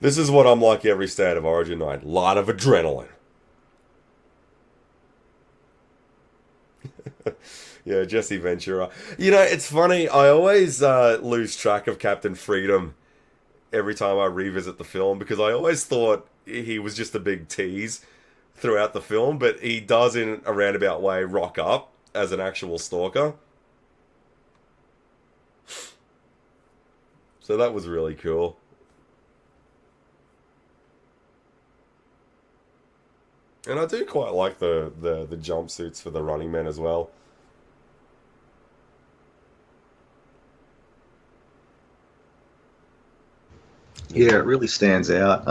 This is what I'm like every State of Origin night. Lot of adrenaline. Yeah, Jesse Ventura. You know, it's funny. I always lose track of Captain Freedom every time I revisit the film because I always thought he was just a big tease throughout the film, but he does, in a roundabout way, rock up as an actual stalker. So that was really cool. And I do quite like the jumpsuits for the Running Men as well. Yeah, it really stands out,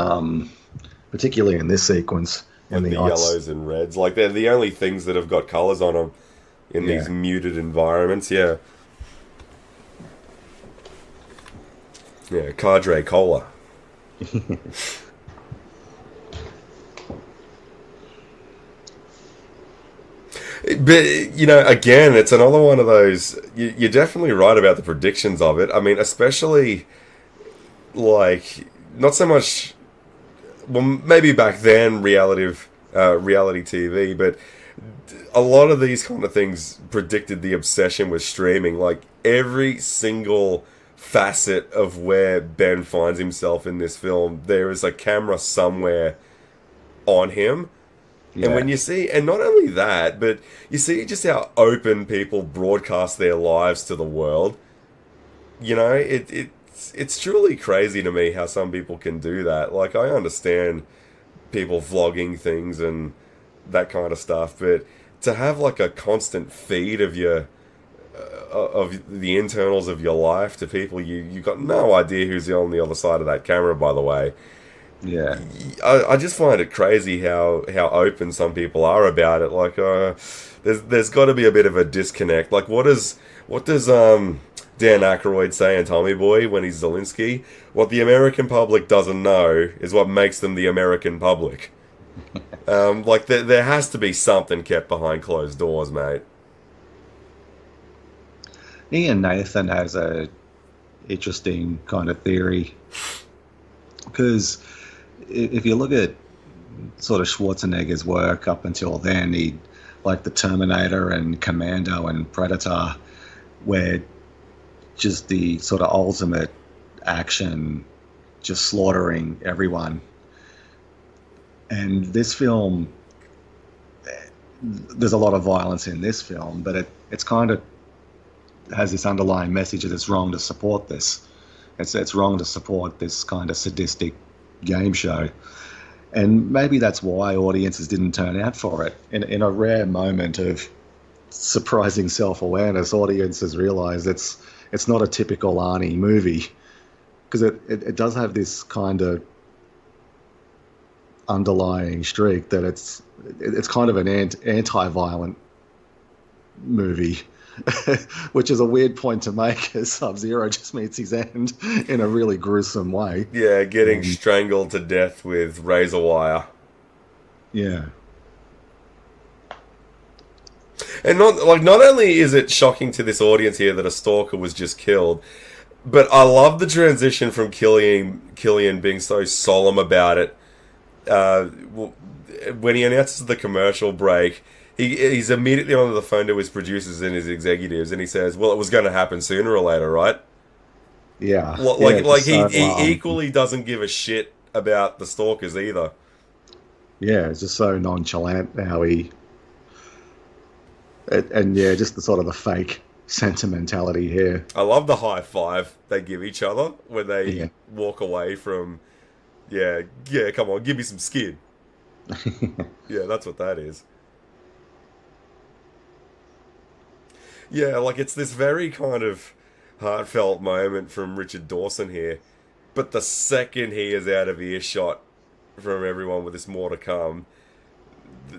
particularly in this sequence when With the the ice. yellows and reds. Like, they're the only things that have got colours on them in these Yeah, muted environments. Yeah. Yeah, Cadre Cola. But, you know, again, it's another one of those. You're definitely right about the predictions of it. I mean, especially, like, not so much. Well, maybe back then, reality TV, but a lot of these kind of things predicted the obsession with streaming. Like, every single facet of where Ben finds himself in this film, there is a camera somewhere on him. And yeah, when you see, and not only that, but you see just how open people broadcast their lives to the world. You know, it's truly crazy to me how some people can do that. Like, I understand people vlogging things and that kind of stuff, but to have like a constant feed of your of the internals of your life to people you got no idea who's on the other side of that camera, by the way. yeah. I just find it crazy how open some people are about it. Like, there's got to be a bit of a disconnect. Like, what does Dan Aykroyd say in Tommy Boy when he's Zelensky? What the American public doesn't know is what makes them the American public. Like, there has to be something kept behind closed doors, mate. Ian Nathan has a interesting kind of theory because if you look at sort of Schwarzenegger's work up until then, he like the Terminator and Commando and Predator, where just the sort of ultimate action, just slaughtering everyone. And this film, there's a lot of violence in this film, but it's kind of has this underlying message that it's wrong to support this. It's wrong to support this kind of sadistic game show. And maybe that's why audiences didn't turn out for it. In a rare moment of surprising self-awareness, audiences realize it's not a typical Arnie movie because it does have this kind of underlying streak that it's kind of an anti-violent movie, which is a weird point to make as Sub-Zero just meets his end in a really gruesome way. Yeah, getting strangled to death with razor wire. Yeah. And not only is it shocking to this audience here that a stalker was just killed, but I love the transition from Killian being so solemn about it. When he announces the commercial break, he's immediately on the phone to his producers and his executives, and he says, "Well, it was going to happen sooner or later, right?" Yeah. Like So, he equally doesn't give a shit about the stalkers either. yeah, it's just so nonchalant how and yeah, just the sort of the fake sentimentality here. I love the high five they give each other when Yeah. they walk away from. Yeah, yeah. Come on, give me some skin. Yeah, that's what that is. Yeah, like it's this very kind of heartfelt moment from Richard Dawson here. But the second he is out of earshot from everyone with this more to come,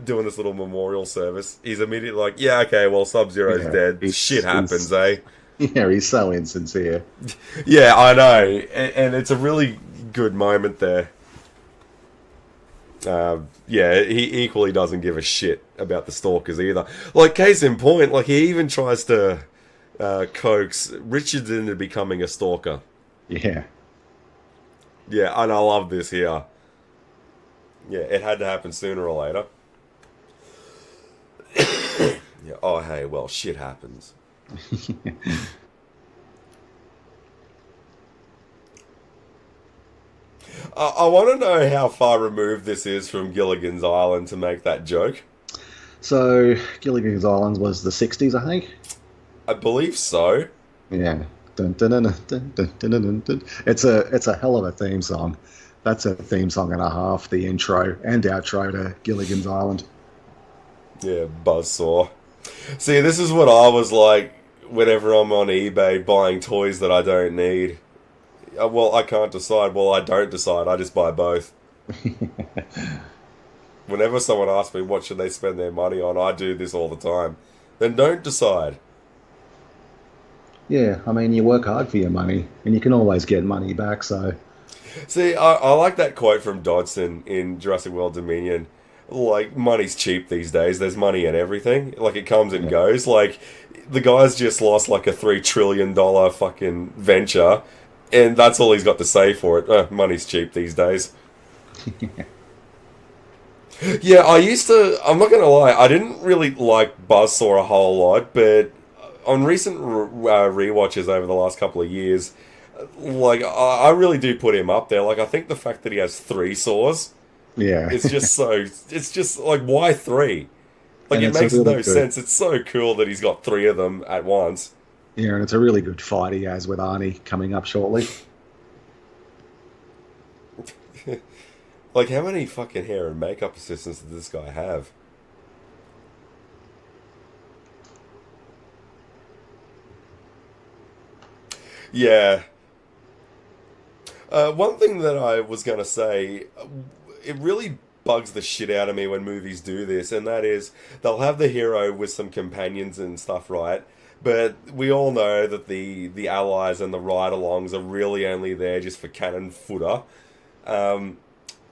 doing this little memorial service, he's immediately like, yeah, okay, well, Sub-Zero's Yeah. dead. Shit happens, eh? Yeah, he's so insincere. Yeah, I know. And it's a really good moment there. Yeah, he equally doesn't give a shit about the stalkers either. Like, case in point, like, he even tries to coax Richards into becoming a stalker. Yeah. Yeah, and I love this here. Yeah, it had to happen sooner or later. Oh, hey, well, shit happens. I want to know how far removed this is from Gilligan's Island to make that joke. So Gilligan's Island was the 60s, I think. I believe so. Yeah. Dun, dun, dun, dun, dun, dun, dun, dun. It's a hell of a theme song. That's a theme song and a half, the intro and outro to Gilligan's Island. Yeah, buzzsaw. See, this is what I was like whenever I'm on eBay buying toys that I don't need. Well, I can't decide. Well, I don't decide. I just buy both. Whenever someone asks me what should they spend their money on, I do this all the time. Then don't decide. Yeah, I mean, you work hard for your money, and you can always get money back, so... See, I like that quote from Dawson in Jurassic World Dominion. Like, money's cheap these days. There's money in everything. Like, it comes and goes. Like, the guy's just lost like a $3 trillion fucking venture, and that's all he's got to say for it. Money's cheap these days. Yeah, I'm not going to lie, I didn't really like Buzzsaw a whole lot, but on recent rewatches over the last couple of years, like, I really do put him up there. Like, I think the fact that he has 3 saws, Yeah. it's just like, why 3? Like, And it it's a makes really no good- sense. It's so cool that he's got 3 of them at once. Yeah, and it's a really good fight he has with Arnie coming up shortly. Like, how many fucking hair and makeup assistants does this guy have? Yeah. One thing that I was going to say, it really bugs the shit out of me when movies do this, and that is they'll have the hero with some companions and stuff, right? But we all know that the allies and the ride-alongs are really only there just for cannon footer.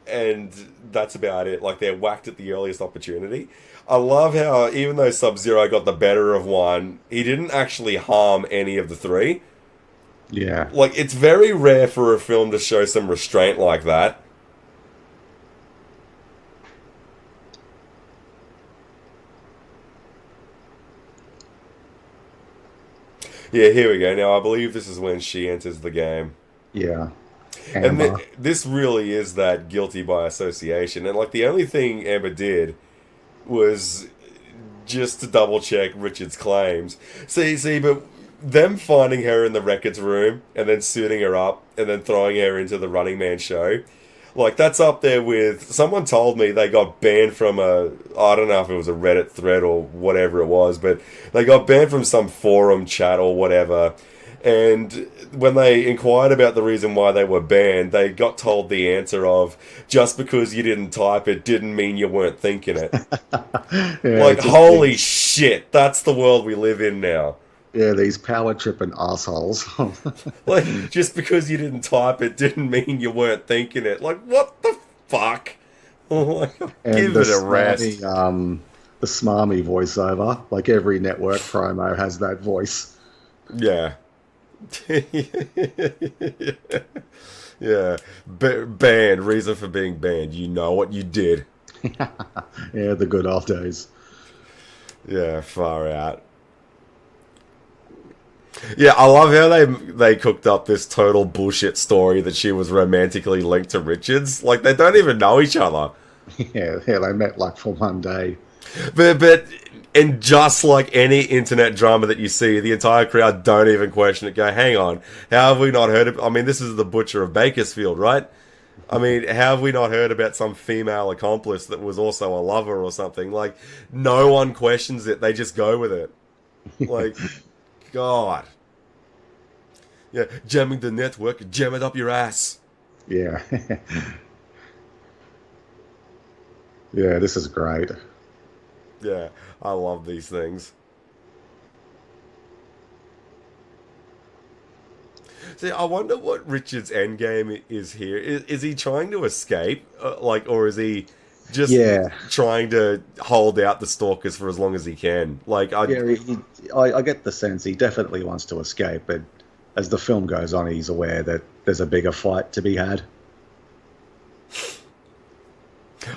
And that's about it. Like, they're whacked at the earliest opportunity. I love how, even though Sub-Zero got the better of one, he didn't actually harm any of the 3. Yeah. Like, it's very rare for a film to show some restraint like that. Yeah, here we go. Now, I believe this is when she enters the game. Yeah. And Amber. this really is that guilty by association. And, like, the only thing Amber did was just to double check Richard's claims. See, but them finding her in the records room and then suiting her up and then throwing her into the Running Man show, like, that's up there with... Someone told me they got banned from I don't know if it was a Reddit thread or whatever it was, but they got banned from some forum chat or whatever. And when they inquired about the reason why they were banned, they got told the answer of, just because you didn't type it didn't mean you weren't thinking it. Yeah, Like, it's holy shit, that's the world we live in now. Yeah, these power tripping assholes. Like, just because you didn't type it didn't mean you weren't thinking it. Like, what the fuck? Like, And give the it a rest. the smarmy voiceover, like every network promo has that voice. Yeah. Yeah. Banned. Reason for being banned. You know what you did. Yeah, the good old days. Yeah, far out. Yeah, I love how they cooked up this total bullshit story that she was romantically linked to Richards. Like, they don't even know each other. Yeah, they met like for one day. But and just like any internet drama that you see, the entire crowd don't even question it. Go, hang on, how have we not heard of... I mean, this is the Butcher of Bakersfield, right? I mean, how have we not heard about some female accomplice that was also a lover or something? Like, no one questions it. They just go with it. Like, God. Yeah, jamming the network, jam it up your ass. Yeah. Yeah, this is great. Yeah, I love these things. See, I wonder what Richard's endgame is here. Is he trying to escape? Or is he just Yeah. trying to hold out the stalkers for as long as he can? Like, Yeah, I get the sense he definitely wants to escape, but as the film goes on, he's aware that there's a bigger fight to be had.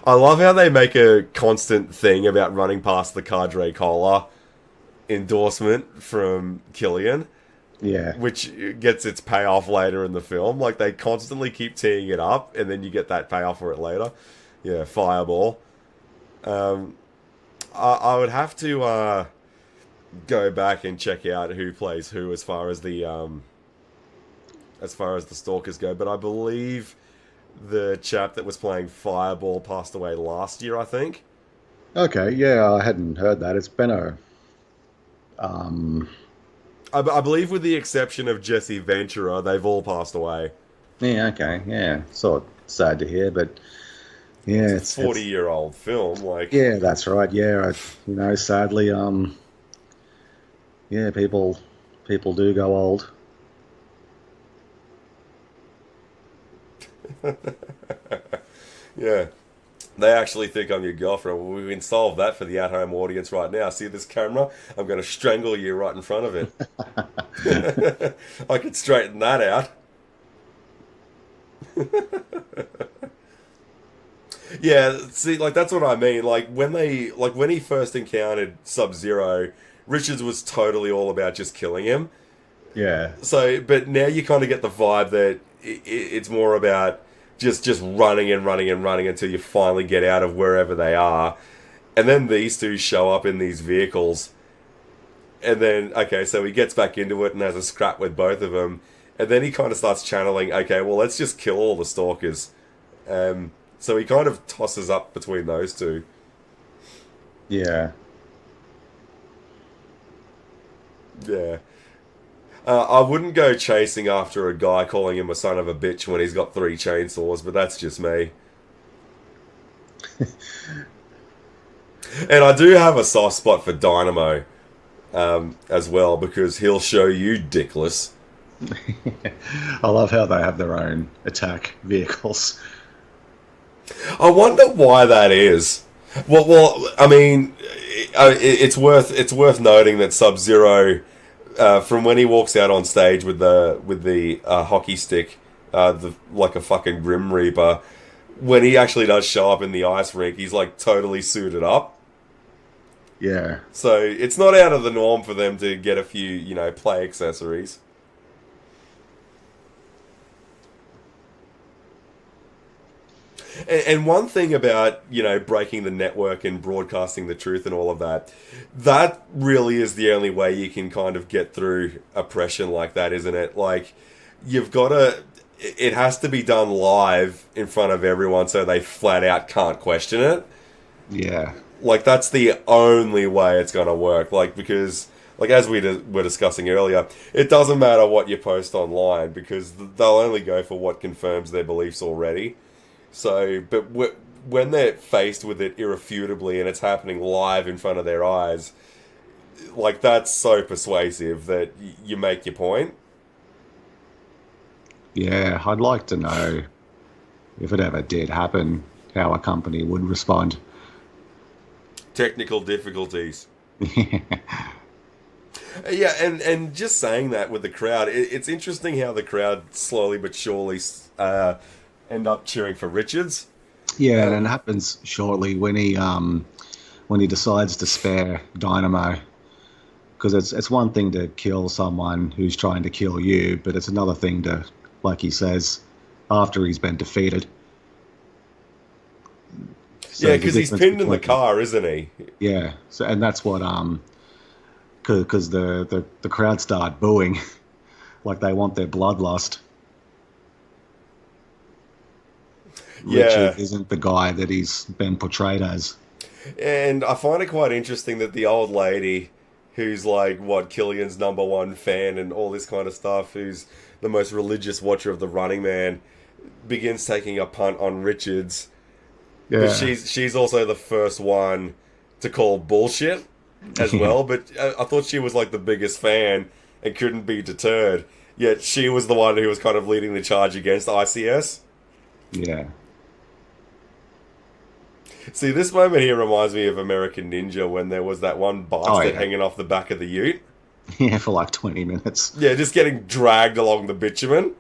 I love how they make a constant thing about running past the Cadre Cola. endorsement from Killian, Yeah. which gets its payoff later in the film. Like, they constantly keep teeing it up, and then you get that payoff for it later. Yeah, Fireball. I would have to go back and check out who plays who as far as the stalkers go. But I believe the chap that was playing Fireball passed away last year, I think. Okay. Yeah, I hadn't heard that. It's been a um. I believe with the exception of Jesse Ventura, they've all passed away. Yeah. Okay. Yeah. Sort of sad to hear, but yeah, It's a 40-year-old film. Like, yeah, that's right. Yeah, sadly, yeah, people do go old. yeah. They actually think I'm your girlfriend. Well, we can solve that for the at-home audience right now. See this camera? I'm going to strangle you right in front of it. I could straighten that out. Yeah, see, like, that's what I mean. When he first encountered Sub-Zero, Richards was totally all about just killing him. Yeah, So, but now you kind of get the vibe that it's more about just running and running and running until you finally get out of wherever they are. And then these two show up in these vehicles. And then, okay, so he gets back into it and has a scrap with both of them. And then he kind of starts channeling, okay, well, let's just kill all the stalkers. So he kind of tosses up between those two. yeah, Yeah. I wouldn't go chasing after a guy calling him a son of a bitch when he's got 3 chainsaws, but that's just me. And I do have a soft spot for Dynamo as well, because he'll show you dickless. I love how they have their own attack vehicles. I wonder why that is. Well, I mean, it's worth noting that Sub-Zero, from when he walks out on stage with the hockey stick, like a fucking Grim Reaper, when he actually does show up in the ice rink, he's like totally suited up. Yeah, So it's not out of the norm for them to get a few, play accessories. And one thing about, breaking the network and broadcasting the truth and all of that, that really is the only way you can kind of get through oppression like that, isn't it? Like, you've got to... It has to be done live in front of everyone so they flat out can't question it. yeah, Like, that's the only way it's going to work. Like, because... Like, as we were discussing earlier, it doesn't matter what you post online, because they'll only go for what confirms their beliefs already. So, but when they're faced with it irrefutably and it's happening live in front of their eyes, like, that's so persuasive that you make your point. yeah. I'd like to know if it ever did happen, how a company would respond. Technical difficulties. Yeah, and just saying that with the crowd, it's interesting how the crowd slowly but surely end up cheering for Richards. Yeah, and it happens shortly when he decides to spare Dynamo, because it's one thing to kill someone who's trying to kill you, but it's another thing to, like he says, after he's been defeated. So Yeah, because he's pinned in the car, isn't he? Yeah, so and that's what because the crowd start booing, like they want their bloodlust. Yeah. Richard isn't the guy that he's been portrayed as. And I find it quite interesting that the old lady, who's like, Killian's #1 fan and all this kind of stuff, who's the most religious watcher of the Running Man, begins taking a punt on Richards. Yeah, But she's also the first one to call bullshit as well. But I thought she was like the biggest fan and couldn't be deterred. Yet she was the one who was kind of leading the charge against ICS. yeah. See, this moment here reminds me of American Ninja when there was that one bastard hanging off the back of the ute. Yeah, for like 20 minutes. Yeah, just getting dragged along the bitumen.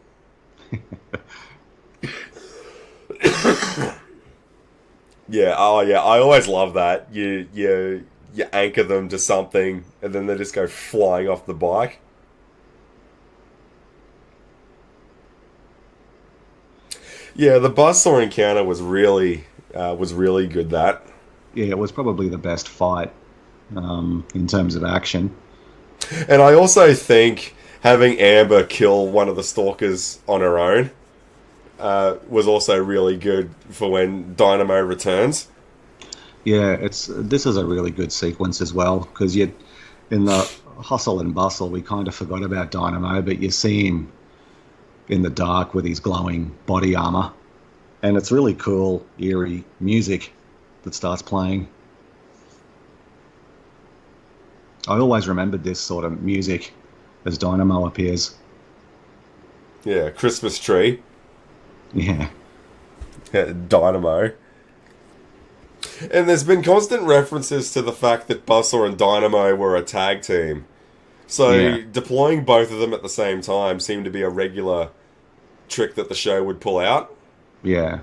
Yeah, oh yeah, I always love that. You you anchor them to something, and then they just go flying off the bike. Yeah, the buzzsaw encounter was really good. That, Yeah, it was probably the best fight in terms of action. and I also think having Amber kill one of the stalkers on her own was also really good for when Dynamo returns. Yeah, it's this is a really good sequence as well because you in the hustle and bustle we kind of forgot about Dynamo, but you see him in the dark with his glowing body armor, and it's really cool, eerie music that starts playing. I always remembered this sort of music as Dynamo appears. Yeah, Christmas tree, Yeah, Dynamo. And there's been constant references to the fact that Buzzsaw and Dynamo were a tag team. So yeah, deploying both of them at the same time seemed to be a regular trick that the show would pull out. yeah.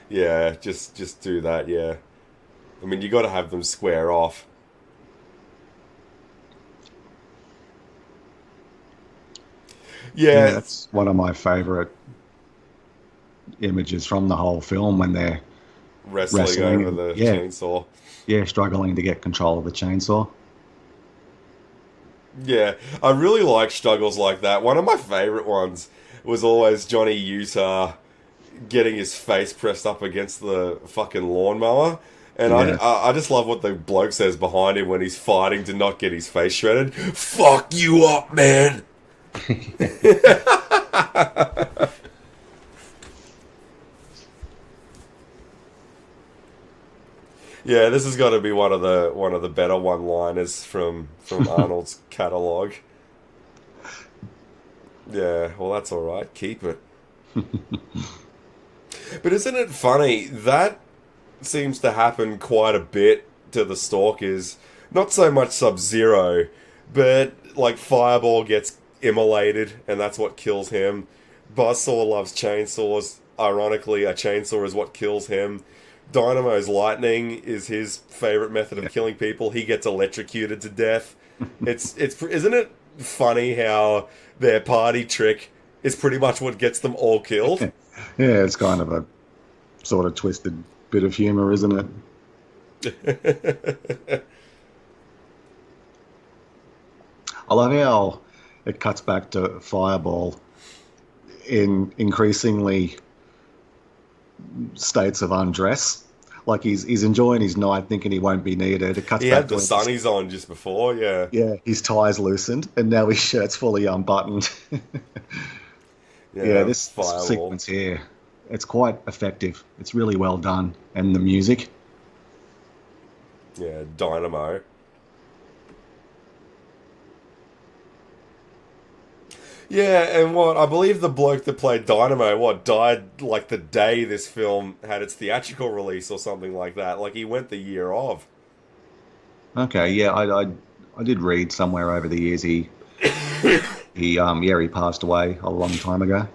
Yeah, just do that, yeah. I mean, you got to have them square off. Yeah, Yeah, that's one of my favorite images from the whole film when they're wrestling wrestling over and the yeah, chainsaw. yeah, struggling to get control of the chainsaw. Yeah, I really like struggles like that. One of my favorite ones was always Johnny Utah getting his face pressed up against the fucking lawnmower. And Yeah. I just love what the bloke says behind him when he's fighting to not get his face shredded. Fuck you up, man! Yeah, this has got to be one of the better one-liners from Arnold's catalogue. Yeah, well, that's all right. Keep it. But isn't it funny that seems to happen quite a bit to the Stalkers? Not so much Sub-Zero, but like Fireball gets immolated, and that's what kills him. Buzzsaw loves chainsaws. Ironically, a chainsaw is what kills him. Dynamo's lightning is his favorite method of killing people. He gets electrocuted to death. It's isn't it funny how their party trick is pretty much what gets them all killed? Yeah, it's kind of a sort of twisted bit of humor, isn't it? I love how it cuts back to Fireball in increasingly states of undress. Like he's enjoying his night, thinking he won't be needed. It cuts He back had to the sunnies on just before, yeah. yeah, his tie's loosened, and now his shirt's fully unbuttoned. Yeah, Yeah, this Fireball. sequence here, it's quite effective. It's really well done, and the music. Yeah, Dynamo. Yeah, and what I believe the bloke that played Dynamo, what died like the day this film had its theatrical release or something like that. Like he went the year of. Okay, yeah, I did read somewhere over the years he passed away a long time ago.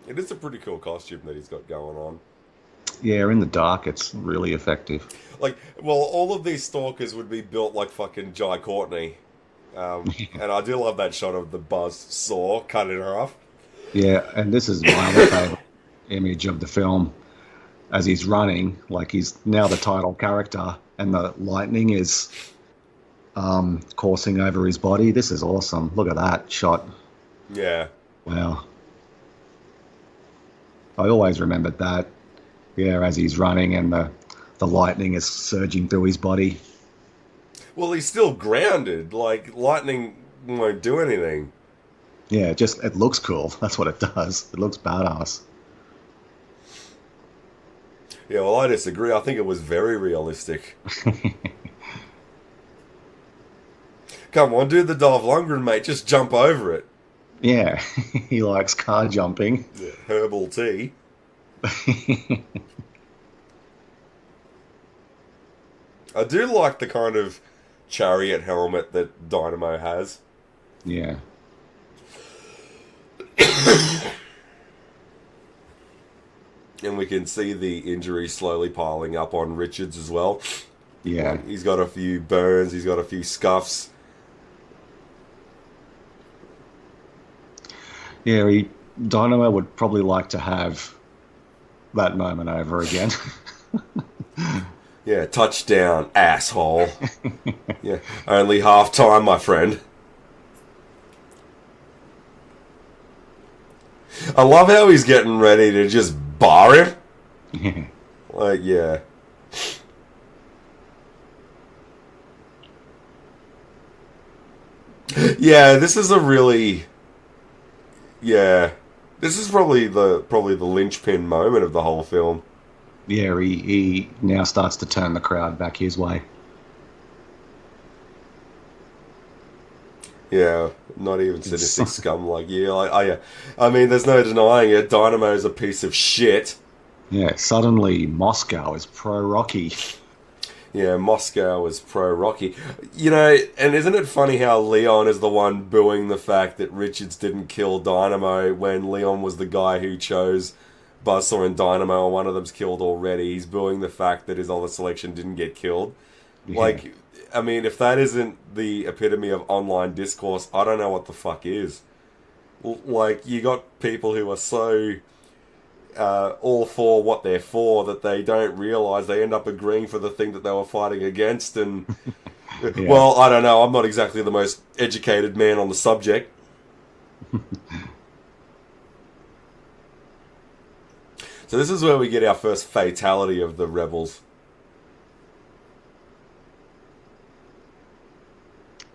It is a pretty cool costume that he's got going on. Yeah, in the dark, it's really effective. Like, well, all of these stalkers would be built like fucking Jai Courtney. And I do love that shot of the buzz saw cutting her off. Yeah, and this is my other favorite image of the film as he's running, like he's now the title character, and the lightning is coursing over his body. This is awesome. Look at that shot. Yeah. Wow. I always remembered that. Yeah, as he's running and the lightning is surging through his body. Well, he's still grounded. Like, lightning won't do anything. Yeah, it looks cool. That's what it does. It looks badass. Yeah, well, I disagree. I think it was very realistic. Come on, do the Dolph Lundgren, mate. Just jump over it. Yeah, he likes car jumping. Yeah, herbal tea. I do like the kind of chariot helmet that Dynamo has. Yeah. And we can see the injuries slowly piling up on Richards as well. Yeah. Like, he's got a few burns, he's got a few scuffs. Yeah, Dynamo would probably like to have that moment over again. Yeah, touchdown, asshole. Yeah, only half time, my friend. I love how he's getting ready to just bar him. Yeah. Like, yeah. Yeah, this is a really... Yeah. This is probably the linchpin moment of the whole film. Yeah, he now starts to turn the crowd back his way. Yeah, not even sadistic scum like you. Like, oh yeah. I mean, there's no denying it. Dynamo's a piece of shit. Yeah, suddenly Moscow is pro-Rocky. Yeah, Moscow is pro-Rocky. You know, and isn't it funny how Leon is the one booing the fact that Richards didn't kill Dynamo when Leon was the guy who chose Buzzsaw and Dynamo, and one of them's killed already. He's booing the fact that his other selection didn't get killed. Yeah. Like, I mean, if that isn't the epitome of online discourse, I don't know what the fuck is. Like, you got people who are so all for what they're for that they don't realise they end up agreeing for the thing that they were fighting against. And, Yeah. well, I don't know. I'm not exactly the most educated man on the subject. So this is where we get our first fatality of the rebels.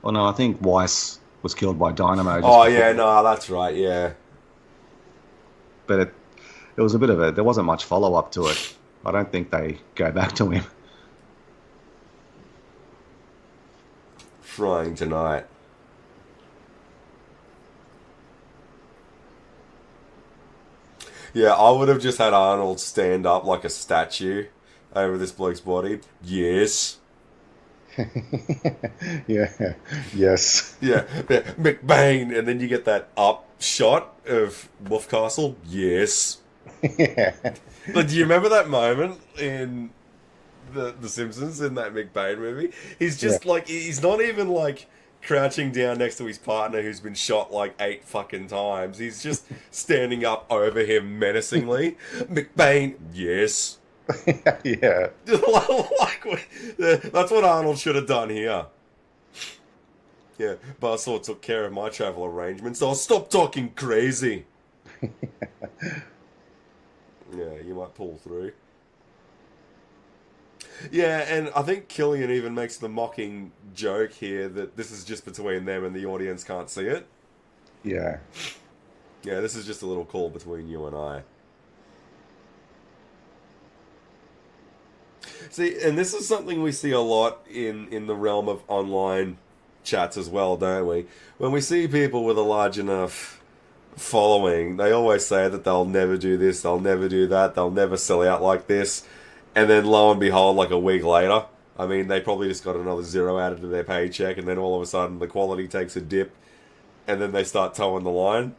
Well, no, I think Weiss was killed by Dynamo. Oh, yeah, no, that's right, yeah. But it was a bit of a... There wasn't much follow-up to it. I don't think they go back to him. Frying tonight. Yeah, I would have just had Arnold stand up like a statue over this bloke's body. Yes. Yeah. Yes. Yeah, McBain, and then you get that up shot of Wolf Castle. Yes. Yeah. But do you remember that moment in the Simpsons in that McBain movie? He's just like, he's not even like crouching down next to his partner who's been shot like 8 fucking times. He's just standing up over him menacingly. McBain, yes. Yeah. That's what Arnold should have done here. Yeah, Barsaw took care of my travel arrangements. I'll stop talking crazy. Yeah, you might pull through. Yeah, and I think Killian even makes the mocking joke here that this is just between them and the audience can't see it. Yeah. Yeah, this is just a little call between you and I. See, and this is something we see a lot in the realm of online chats as well, don't we? When we see people with a large enough following, they always say that they'll never do this, they'll never do that, they'll never sell out like this. And then lo and behold, like a week later, I mean, they probably just got another zero added to their paycheck, and then all of a sudden the quality takes a dip, and then they start towing the line.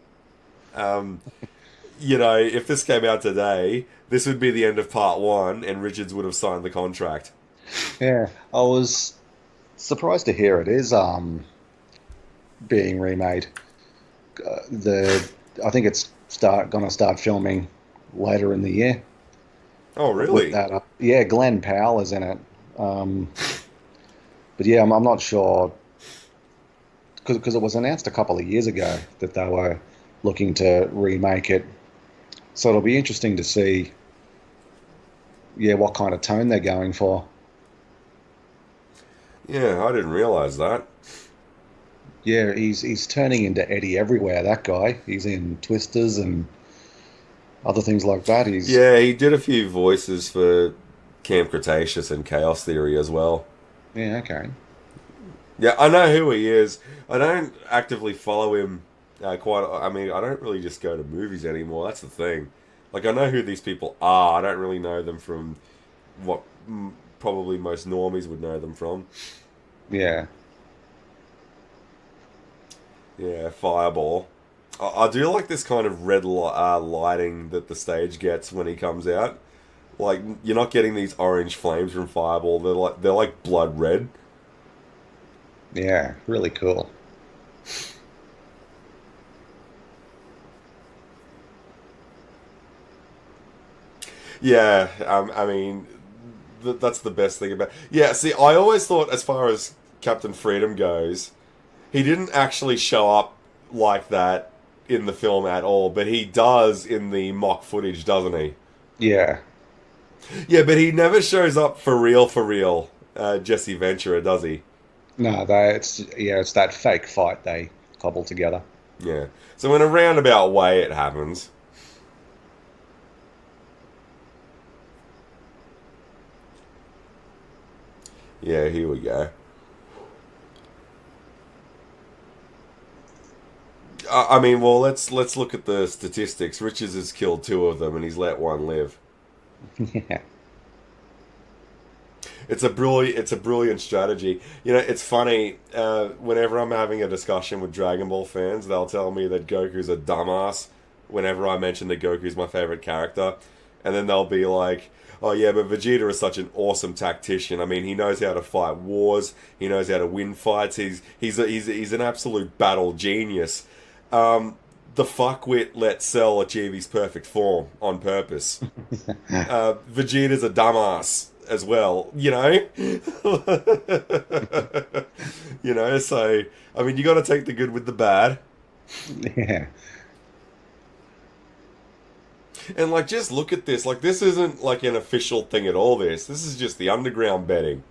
You know, if this came out today, this would be the end of part 1, and Richards would have signed the contract. Yeah. I was surprised to hear it is being remade. I think it's going to start filming later in the year. Oh, really? Yeah, Glenn Powell is in it. But yeah, I'm not sure because it was announced a couple of years ago that they were looking to remake it. So it'll be interesting to see, yeah, what kind of tone they're going for. Yeah, I didn't realise that. Yeah, he's turning into Eddie everywhere, that guy. He's in Twisters and other things like that. Yeah, he did a few voices for Camp Cretaceous and Chaos Theory as well. Yeah, okay. Yeah, I know who he is. I don't actively follow him quite... I mean, I don't really just go to movies anymore. That's the thing. Like, I know who these people are. I don't really know them from what probably most normies would know them from. Yeah. Yeah, Fireball. I do like this kind of red lighting that the stage gets when he comes out. Like, you're not getting these orange flames from Fireball. They're like blood red. Yeah. Really cool. Yeah, I mean, that's the best thing about. Yeah, see, I always thought, as far as Captain Freedom goes, he didn't actually show up like that in the film at all, but he does in the mock footage, doesn't he? Yeah. Yeah, but he never shows up for real, Jesse Ventura, does he? No, it's that fake fight they cobble together. Yeah. So in a roundabout way, it happens. Yeah, here we go. I mean, well, let's look at the statistics. Richards has killed two of them, and he's let one live. Yeah. It's a brilliant strategy. You know, it's funny. Whenever I'm having a discussion with Dragon Ball fans, they'll tell me that Goku's a dumbass. Whenever I mention that Goku's my favorite character, and then they'll be like, "Oh yeah, but Vegeta is such an awesome tactician. I mean, he knows how to fight wars. He knows how to win fights. He's an absolute battle genius." The fuckwit let Cell achieve his perfect form on purpose. Vegeta's a dumbass as well, you know? You know, so, I mean, you got to take the good with the bad. Yeah. And, like, just look at this. Like, this isn't, like, an official thing at all, this is just the underground betting.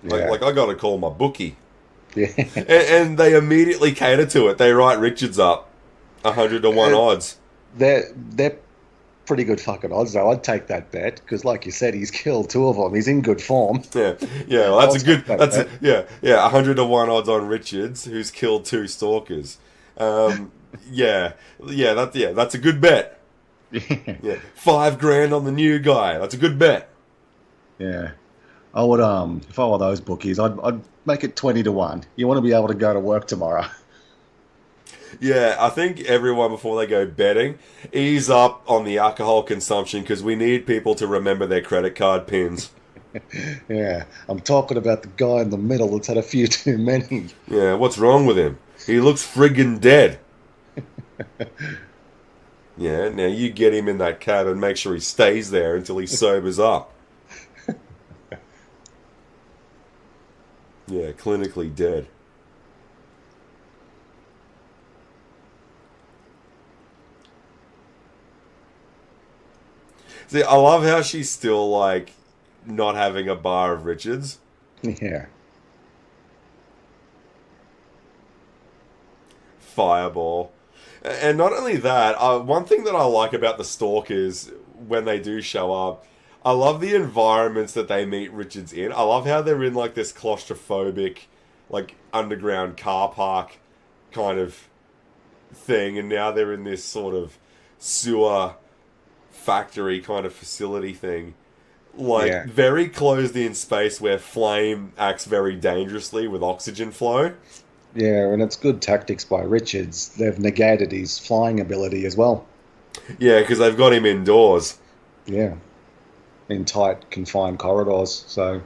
Yeah. Like I got to call my bookie. Yeah. And they immediately cater to it. They write Richards up 100-1 odds. They're pretty good fucking odds, though. I'd take that bet because, like you said, he's killed two of them. He's in good form. Yeah, yeah. Well, yeah. 100-1 odds on Richards, who's killed two stalkers. Yeah, that's a good bet. Yeah, $5,000 on the new guy. That's a good bet. Yeah. I would if I were those bookies, I'd make it 20-1. You want to be able to go to work tomorrow. Yeah, I think everyone before they go betting, ease up on the alcohol consumption because we need people to remember their credit card pins. Yeah. I'm talking about the guy in the middle that's had a few too many. Yeah, what's wrong with him? He looks friggin' dead. Yeah, now you get him in that cab and make sure he stays there until he sobers up. Yeah, clinically dead. See, I love how she's still, like, not having a bar of Richards. Yeah. Fireball. And not only that, one thing that I like about the Stalkers when they do show up, I love the environments that they meet Richards in. I love how they're in like this claustrophobic, like underground car park kind of thing, and now they're in this sort of sewer factory kind of facility thing. Like, very closed in space where flame acts very dangerously with oxygen flow. Yeah, and it's good tactics by Richards. They've negated his flying ability as well. Yeah, because they've got him indoors. Yeah. In tight, confined corridors. So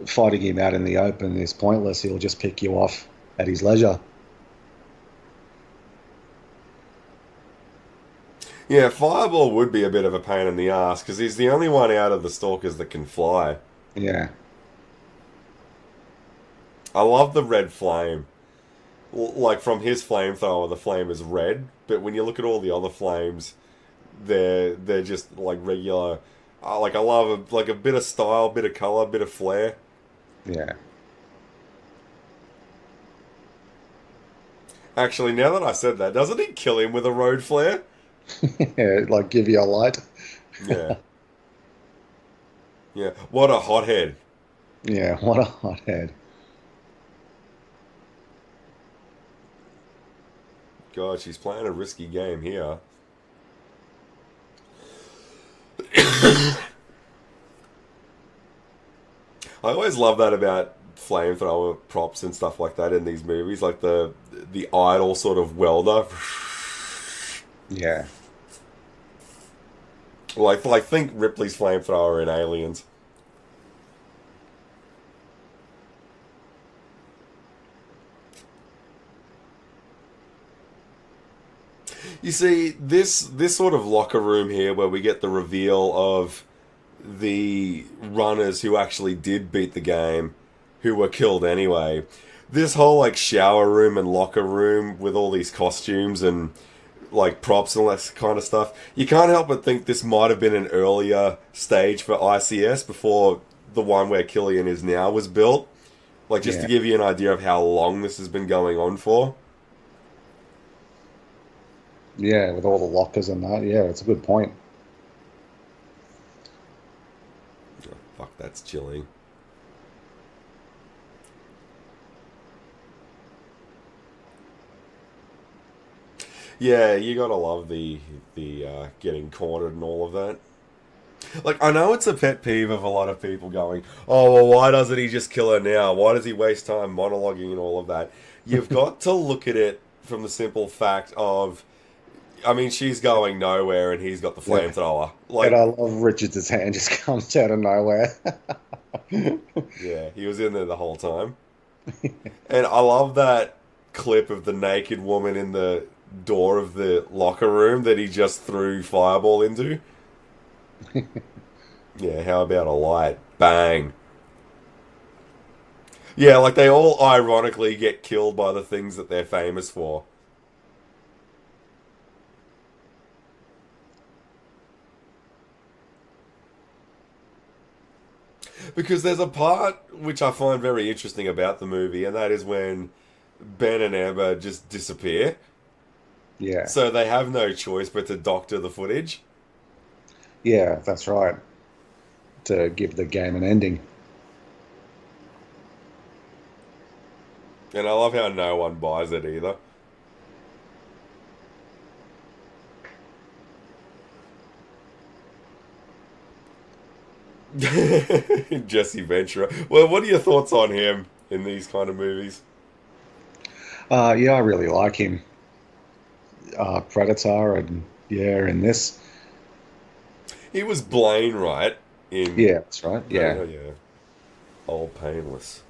fighting him out in the open is pointless. He'll just pick you off at his leisure. Yeah, Fireball would be a bit of a pain in the ass because he's the only one out of the Stalkers that can fly. Yeah. I love the red flame. Like, from his flamethrower, the flame is red, but when you look at all the other flames, they're just like regular. Like, I love a bit of style, bit of color, bit of flair. Yeah. Actually, now that I said that, doesn't he kill him with a road flare? Yeah, like give you a light. Yeah. Yeah. What a hothead. Yeah, what a hothead. God, she's playing a risky game here. I always love that about flamethrower props and stuff like that in these movies, like the idle sort of welder. Yeah. Like think Ripley's flamethrower in Aliens. You see, this sort of locker room here where we get the reveal of the runners who actually did beat the game, who were killed anyway. This whole like shower room and locker room with all these costumes and like props and all that kind of stuff. You can't help but think this might have been an earlier stage for ICS before the one where Killian is now was built. Like just to Yeah. give you an idea of how long this has been going on for. Yeah, with all the lockers and that. Yeah, it's a good point. Oh, fuck, that's chilling. Yeah, you gotta love the getting cornered and all of that. Like, I know it's a pet peeve of a lot of people going, oh, well, why doesn't he just kill her now? Why does he waste time monologuing and all of that? You've got to look at it from the simple fact of, I mean, she's going nowhere and he's got the Yeah. flamethrower. And I Like, love Richards' hand just comes out of nowhere. yeah, he was in there the whole time. And I love that clip of the naked woman in the door of the locker room that he just threw fireball into. Yeah, how about a light? Bang. Yeah, like they all ironically get killed by the things that they're famous for. Because there's a part which I find very interesting about the movie, and that is when Ben and Amber just disappear. Yeah. So they have no choice but to doctor the footage. Yeah, that's right. To give the game an ending. And I love how no one buys it either. Jesse Ventura. Well, what are your thoughts on him in these kind of movies? Yeah, I really like him. Predator and yeah, in this. He was Blaine, right? In Yeah, that's right. Yeah. Predator, yeah. Old Painless.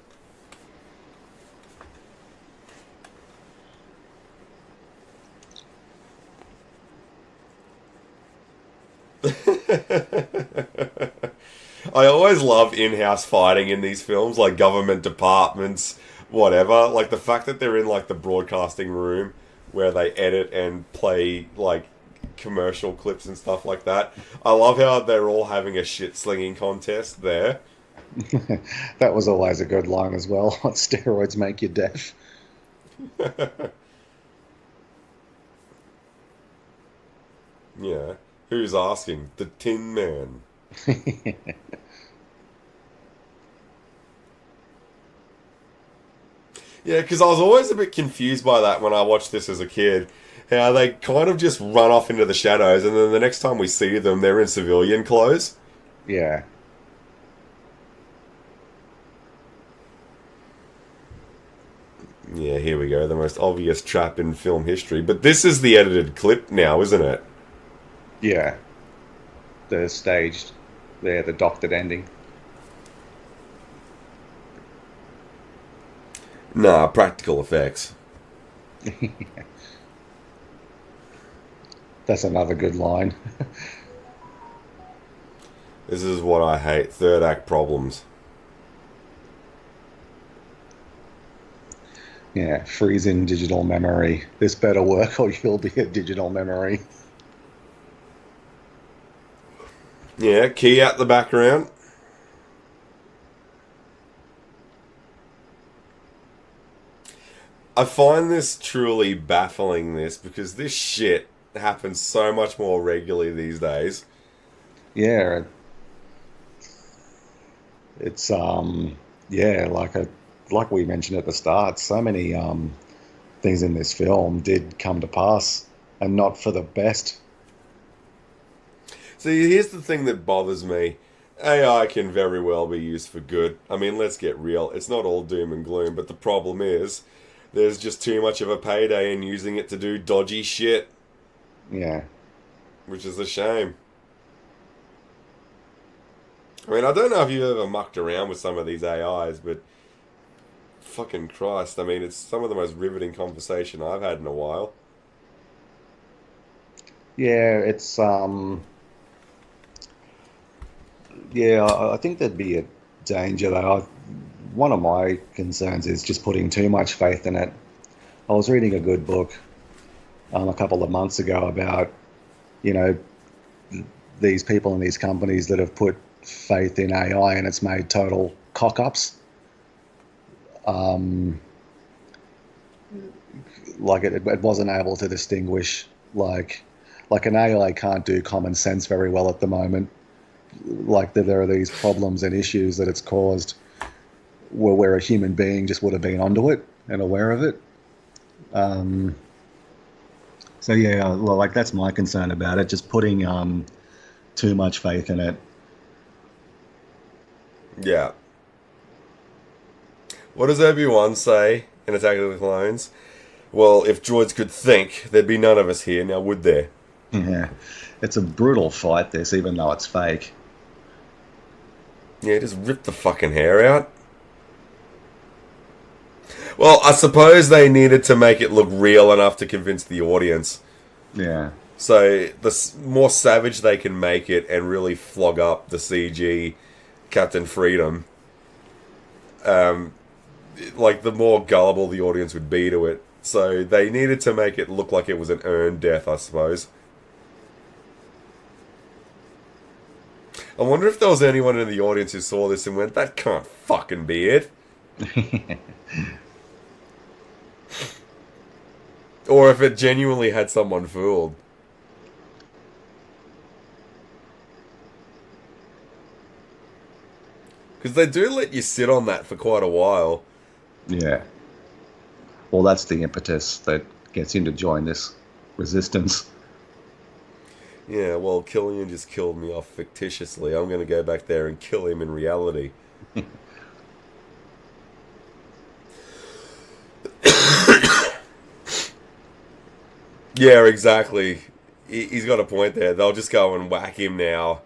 I always love in-house fighting in these films, like government departments, whatever. Like the fact that they're in like the broadcasting room where they edit and play like commercial clips and stuff like that. I love how they're all having a shit slinging contest there. That was always a good line as well. What steroids make you deaf? Yeah. Who's asking? The Tin Man. Yeah, because I was always a bit confused by that when I watched this as a kid. How they kind of just run off into the shadows, and then the next time we see them, they're in civilian clothes. Yeah. Yeah, here we go. The most obvious trap in film history. But this is the edited clip now, isn't it? Yeah. The staged, the doctored ending. Nah, practical effects. That's another good line. This is what I hate. Third act problems. Yeah, freeze in digital memory. This better work or you'll be a digital memory. Yeah, key out the background. I find this truly baffling, this, because this shit happens so much more regularly these days. Yeah, it's yeah, like we mentioned at the start, so many things in this film did come to pass and not for the best. See, here's the thing that bothers me. AI can very well be used for good. I mean, let's get real. It's not all doom and gloom, but the problem is there's just too much of a payday in using it to do dodgy shit, Yeah. which is a shame. I mean, I don't know if you've ever mucked around with some of these AIs, but fucking Christ, I mean, it's some of the most riveting conversation I've had in a while. Yeah, it's yeah, I think there'd be a danger though. One of my concerns is just putting too much faith in it. I was reading a good book a couple of months ago about, you know, these people and these companies that have put faith in AI and it's made total cock-ups. Um, like it wasn't able to distinguish like an AI can't do common sense very well at the moment. Like there are these problems and issues that it's caused where a human being just would have been onto it and aware of it. Um, so yeah, well, like that's my concern about it. Just putting too much faith in it. Yeah. What does Obi-Wan say in Attack of the Clones? Well, if droids could think, there'd be none of us here, now would there? Yeah, it's a brutal fight. This, even though it's fake. Yeah, just rip the fucking hair out. Well, I suppose they needed to make it look real enough to convince the audience. Yeah, So the more savage they can make it and really flog up the CG Captain Freedom, um, like the more gullible the audience would be to it. So they needed to make it look like it was an earned death, I suppose. I wonder if there was anyone in the audience who saw this and went, that can't fucking be it. Or if it genuinely had someone fooled. Because they do let you sit on that for quite a while. yeah. Well, that's the impetus that gets him to join this resistance. Yeah, well, Killian just killed me off fictitiously. I'm going to go back there and kill him in reality. Yeah, exactly. He's got a point there. They'll just go and whack him now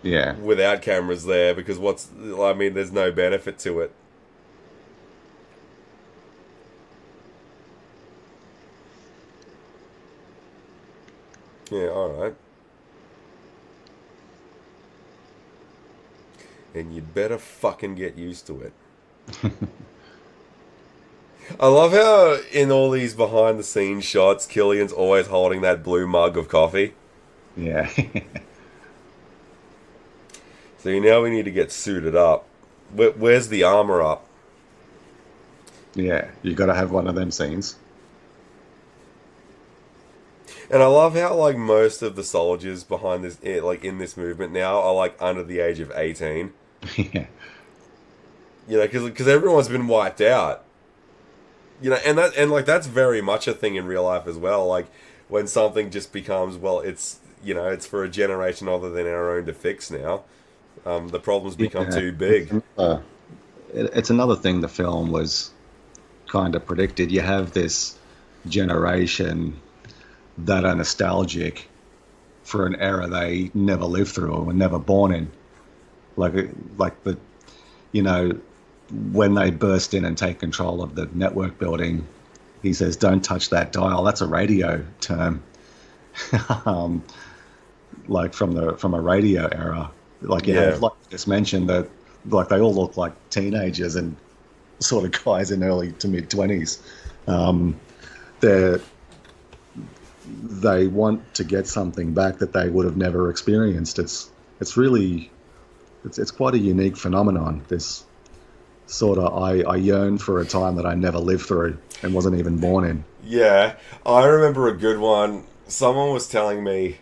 Yeah, without cameras there because I mean, there's no benefit to it. Yeah, alright. And you'd better fucking get used to it. I love how in all these behind the scenes shots, Killian's always holding that blue mug of coffee. yeah, So now we need to get suited up. Where's the armor up? yeah. You got to have one of them scenes. And I love how like most of the soldiers behind this, like in this movement now, are like under the age of 18. Yeah, You know, because everyone's been wiped out. You know, and like that's very much a thing in real life as well. Like when something just becomes, well, it's, you know, it's for a generation other than our own to fix now. The problems become yeah. too big. It's another thing the film was kind of predicted. You have this generation that are nostalgic for an era they never lived through or were never born in. Like the, you know, when they burst in and take control of the network building, he says, "Don't touch that dial." That's a radio term, like from a radio era. Like you have, like you just mentioned, that like they all look like teenagers and sort of guys in early to mid 20s. They're they want to get something back that they would have never experienced. It's really it's quite a unique phenomenon. This sort of I yearn for a time that I never lived through and wasn't even born in. Yeah, I remember a good one. Someone was telling me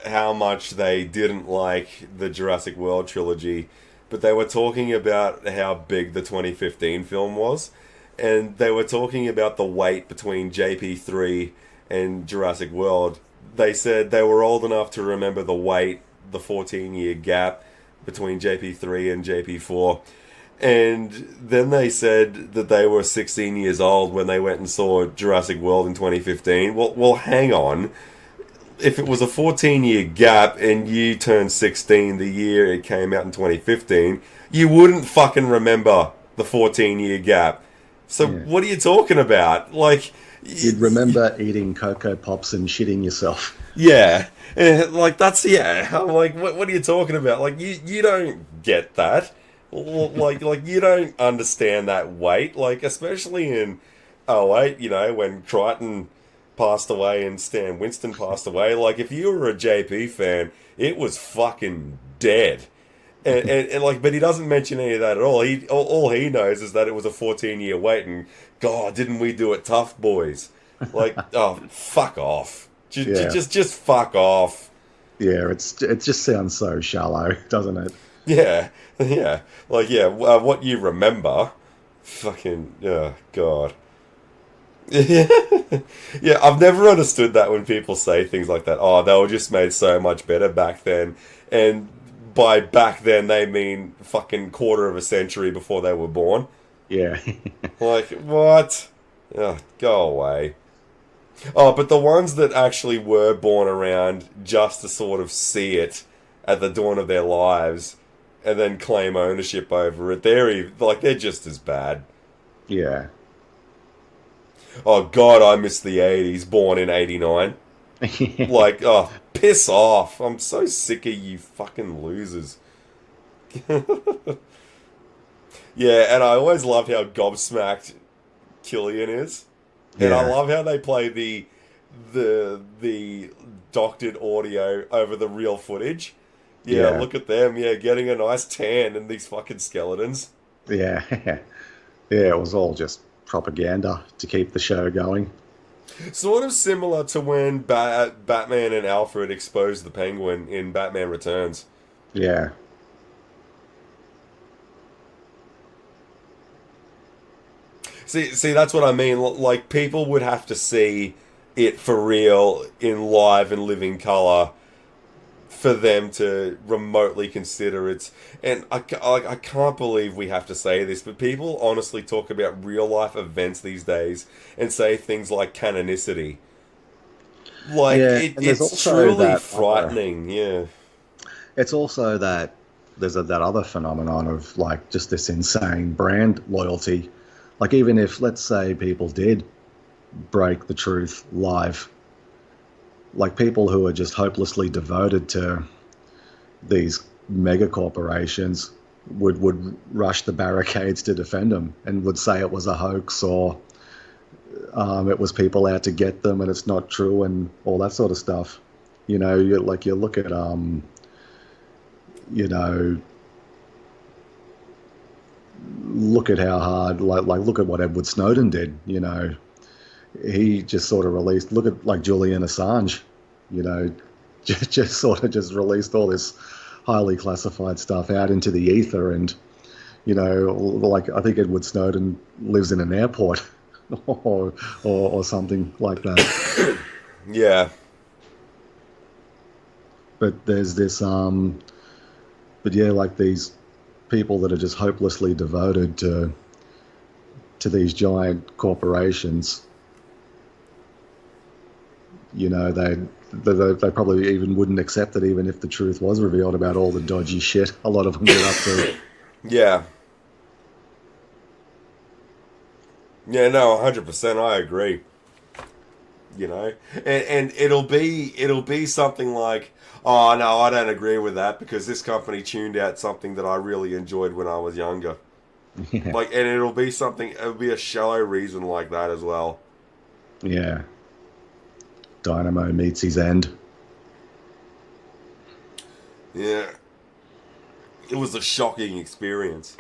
how much they didn't like the Jurassic World trilogy, but they were talking about how big the 2015 film was, and they were talking about the wait between JP3 and Jurassic World. They said they were old enough to remember the wait, the 14-year gap, between JP3 and JP4. And then they said that they were 16 years old when they went and saw Jurassic World in 2015. Well, hang on. If it was a 14-year gap and you turned 16 the year it came out in 2015, you wouldn't fucking remember the 14-year gap. So what are you talking about? Like, you'd remember eating Cocoa Pops and shitting yourself. Yeah, like that's I'm like, what are you talking about? Like you don't get that. Like you don't understand that weight. Like especially in '08, when Crichton passed away and Stan Winston passed away. Like if you were a JP fan, it was fucking dead. And like, but he doesn't mention any of that at all. All he knows is that it was a 14-year wait, and God, didn't we do it tough, boys? Like, oh, fuck off. Just fuck off. Yeah, it just sounds so shallow, doesn't it? Yeah. Like, what you remember, fucking, oh, God. Yeah, I've never understood that when people say things like that. Oh, they were just made so much better back then. And by back then, they mean fucking quarter of a century before they were born. Yeah. Like, what? Oh, go away. Oh, but the ones that actually were born around just to sort of see it at the dawn of their lives and then claim ownership over it, they're just as bad. Yeah. Oh, God, I miss the 80s, born in 89. Like, oh, piss off. I'm so sick of you fucking losers. Yeah, and I always loved how gobsmacked Killian is. And I love how they play the doctored audio over the real footage. Yeah, look at them, getting a nice tan in these fucking skeletons. Yeah. Yeah, it was all just propaganda to keep the show going. Sort of similar to when Batman and Alfred exposed the Penguin in Batman Returns. Yeah. See, that's what I mean. Like, people would have to see it for real in live and living color for them to remotely consider it. And I can't believe we have to say this, but people honestly talk about real life events these days and say things like canonicity. Like, it's truly frightening, It's also that there's that other phenomenon of, like, just this insane brand loyalty. Like, even if, let's say, people did break the truth live, like, people who are just hopelessly devoted to these mega corporations would rush the barricades to defend them and would say it was a hoax, or it was people out to get them and it's not true, and all that sort of stuff. You look at look at how hard, look at what Edward Snowden did. He just sort of released, look at like Julian Assange, just sort of just released all this highly classified stuff out into the ether. And, like, I think Edward Snowden lives in an airport or something like that. Yeah. But there's this, like these people that are just hopelessly devoted to these giant corporations. They probably even wouldn't accept it even if the truth was revealed about all the dodgy shit a lot of them get up to. Yeah. Yeah, no, 100%, I agree. And it'll be something like, oh no, I don't agree with that because this company tuned out something that I really enjoyed when I was younger. Yeah. Like, and it'll be a shallow reason like that as well. Yeah. Dynamo meets his end. Yeah. It was a shocking experience.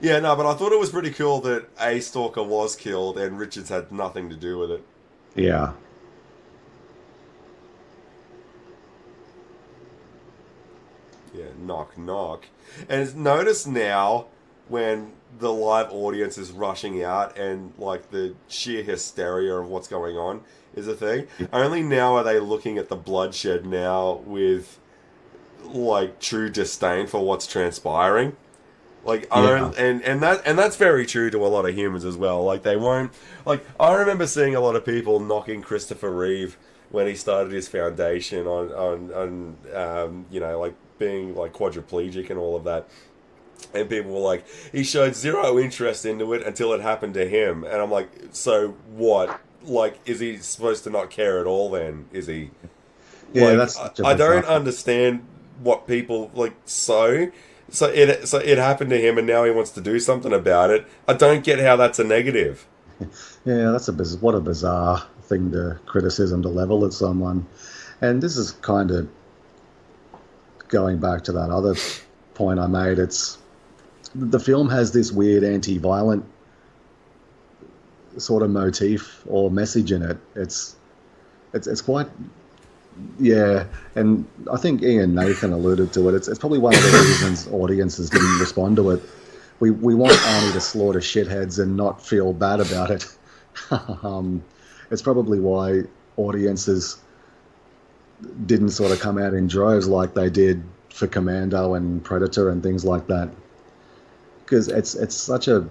Yeah, no, but I thought it was pretty cool that A Stalker was killed and Richards had nothing to do with it. Yeah. Yeah, knock, knock. And notice now when the live audience is rushing out and, like, the sheer hysteria of what's going on is a thing. Only now are they looking at the bloodshed now with like true disdain for what's transpiring. Like Yeah, and that's very true to a lot of humans as well. Like they won't like I remember seeing a lot of people knocking Christopher Reeve when he started his foundation on you know, like being like quadriplegic and all of that. And people were like, he showed zero interest into it until it happened to him. And I'm like, so what? Like, is he supposed to not care at all then? Is he? yeah, Like, that's such a I bizarre. don't understand what people, like, so it happened to him and now he wants to do something about it. I don't get how that's a negative. Yeah, that's what a bizarre thing to criticism to level at someone. And this is kind of going back to that other point I made. It's the film has this weird anti-violent sort of motif or message in it. It's quite, yeah. And I think Ian Nathan alluded to it. It's probably one of the reasons audiences didn't respond to it. We want Arnie to slaughter shitheads and not feel bad about it. um, it's probably why audiences didn't sort of come out in droves like they did for Commando and Predator and things like that. Because it's such a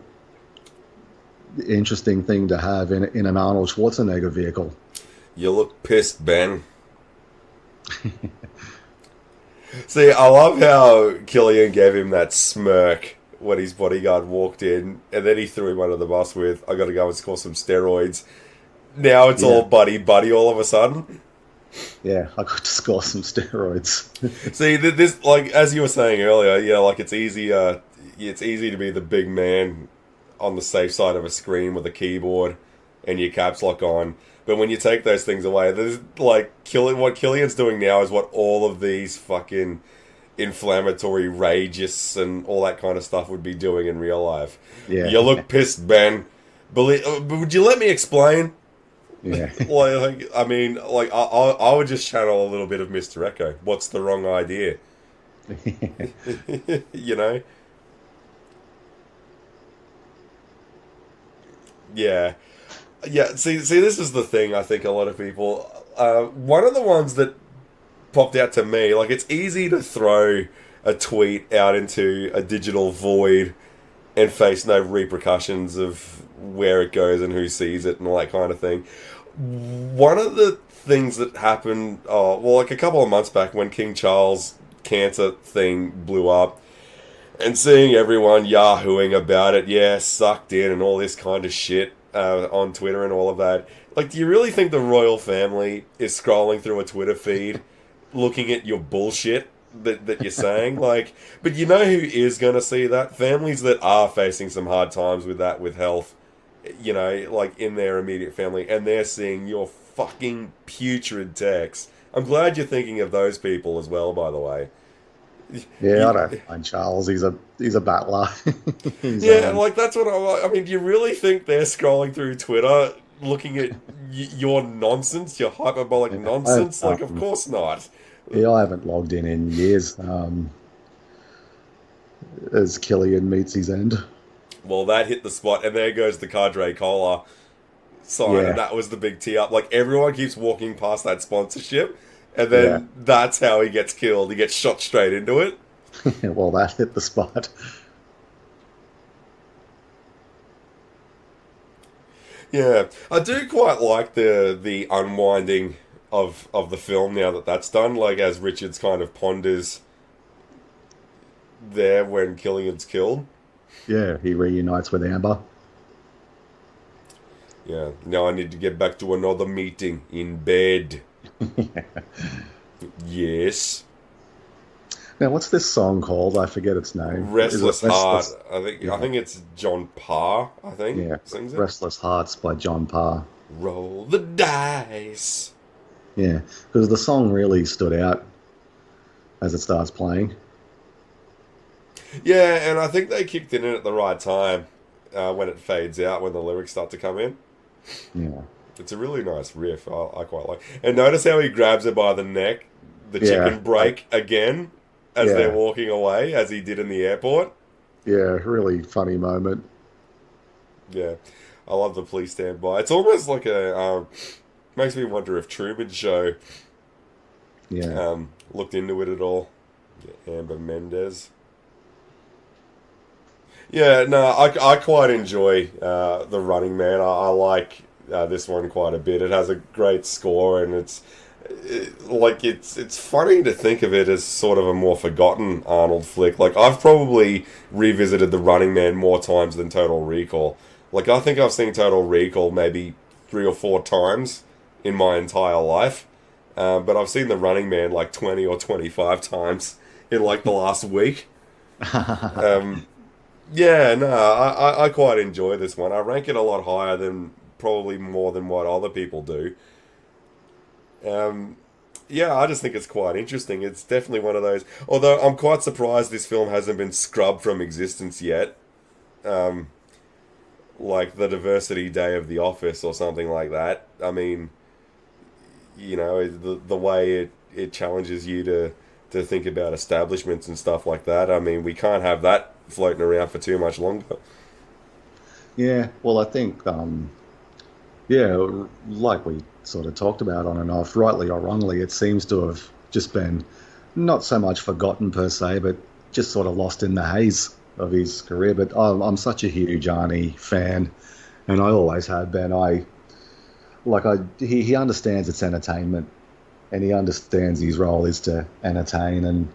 interesting thing to have in an Arnold Schwarzenegger vehicle. You look pissed, Ben. See, I love how Killian gave him that smirk when his bodyguard walked in, and then he threw him under the bus with, I gotta go and score some steroids. Now it's all Yeah, buddy all of a sudden. yeah, I got to score some steroids. See, this, like, as you were saying earlier, yeah, like, it's easy to be the big man on the safe side of a screen with a keyboard and your caps lock on. But when you take those things away, there's, like, what Killian's doing now is what all of these fucking inflammatory ragists and all that kind of stuff would be doing in real life. Yeah, You look pissed, Ben. Would you let me explain? yeah. I mean, like I would just channel a little bit of Mr. Echo. What's the wrong idea? You know? Yeah, yeah. See, this is the thing. I think a lot of people. One of the ones that popped out to me, like it's easy to throw a tweet out into a digital void and face no repercussions of where it goes and who sees it and all that kind of thing. One of the things that happened, well, like a couple of months back when King Charles cancer thing blew up, and seeing everyone yahooing about it, yeah, sucked in and all this kind of shit on Twitter and all of that. Like, do you really think the royal family is scrolling through a Twitter feed looking at your bullshit that you're saying? Like, but you know who is going to see that? Families that are facing some hard times with that, with health, you know, like in their immediate family, and they're seeing your fucking putrid text. I'm glad you're thinking of those people as well, by the way. Yeah, I You, don't mind Charles. He's a battler. he's yeah, like that's what I mean, do you really think they're scrolling through Twitter looking at your nonsense, your hyperbolic yeah, nonsense? Like, of course not. yeah, I haven't logged in years. As Killian meets his end. Well, that hit the spot, and there goes the Cadre Cola sign, and Yeah, that was the big tee up. Like, everyone keeps walking past that sponsorship, and yeah. then that's how he gets killed. He gets shot straight into it. Well, that hit the spot. Yeah, I do quite like the unwinding of the film now that that's done. Like, as Richards kind of ponders there when Killian's killed. Yeah, he reunites with Amber. Yeah, now I need to get back to another meeting in bed. Yes. Now, what's this song called? I forget its name. Is it Restless Heart. Restless? I Yeah, think it's John Parr, I think, yeah. sings it. Restless Hearts by John Parr. Roll the dice. Yeah, because the song really stood out as it starts playing. Yeah, and I think they kicked it in at the right time when it fades out, when the lyrics start to come in. Yeah, It's a really nice riff. I quite like. And notice how he grabs her by the neck, the yeah, chicken break again as they're yeah, walking away, as he did in the airport. yeah. Really funny moment. Yeah, I love the police stand by. It's almost like makes me wonder if Truman Show Yeah, looked into it at all. Amber Mendez. Yeah, no, I quite enjoy The Running Man. I like this one quite a bit. It has a great score, and it's funny to think of it as sort of a more forgotten Arnold flick. Like, I've probably revisited The Running Man more times than Total Recall. Like, I think I've seen Total Recall maybe 3 or 4 times in my entire life. But I've seen The Running Man like 20 or 25 times in like the last week. Um, yeah, no, I quite enjoy this one. I rank it a lot higher than probably more than what other people do. Um, yeah, I just think it's quite interesting. It's definitely one of those. Although I'm quite surprised this film hasn't been scrubbed from existence yet. Um, like the Diversity Day of The Office or something like that. I mean, the way it challenges you to think about establishments and stuff like that. I mean, we can't have that floating around for too much longer. Yeah, well, I think, yeah, like we sort of talked about on and off, rightly or wrongly, it seems to have just been not so much forgotten per se, but just sort of lost in the haze of his career. But I'm such a huge Arnie fan, and I always have been. He understands it's entertainment, and he understands his role is to entertain. And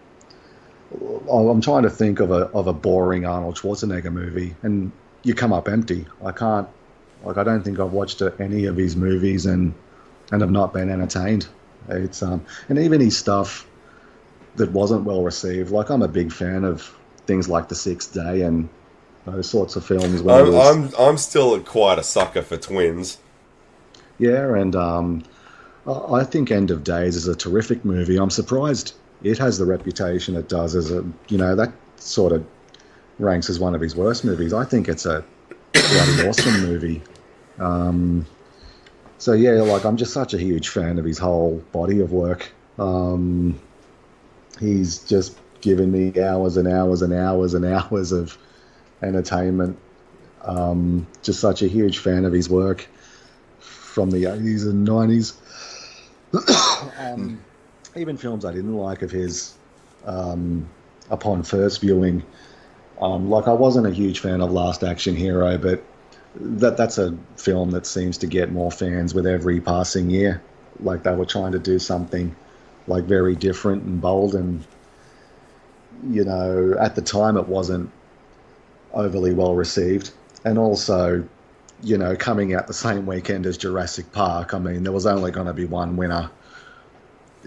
I'm trying to think of a boring Arnold Schwarzenegger movie, and you come up empty. I don't think I've watched any of his movies and have not been entertained. It's and even his stuff that wasn't well received. Like, I'm a big fan of things like The Sixth Day and those sorts of films. Where I'm still quite a sucker for Twins. Yeah, and I think End of Days is a terrific movie. I'm surprised it has the reputation it does as that sort of ranks as one of his worst movies. I think it's a bloody awesome movie. So yeah, like, I'm just such a huge fan of his whole body of work. He's just given me hours and hours and hours and hours of entertainment. Just such a huge fan of his work from the 80s and 90s. Even films I didn't like of his upon first viewing. Like, I wasn't a huge fan of Last Action Hero, but that's a film that seems to get more fans with every passing year. Like, they were trying to do something like very different and bold, and at the time it wasn't overly well received. And also, coming out the same weekend as Jurassic Park, I mean, there was only going to be one winner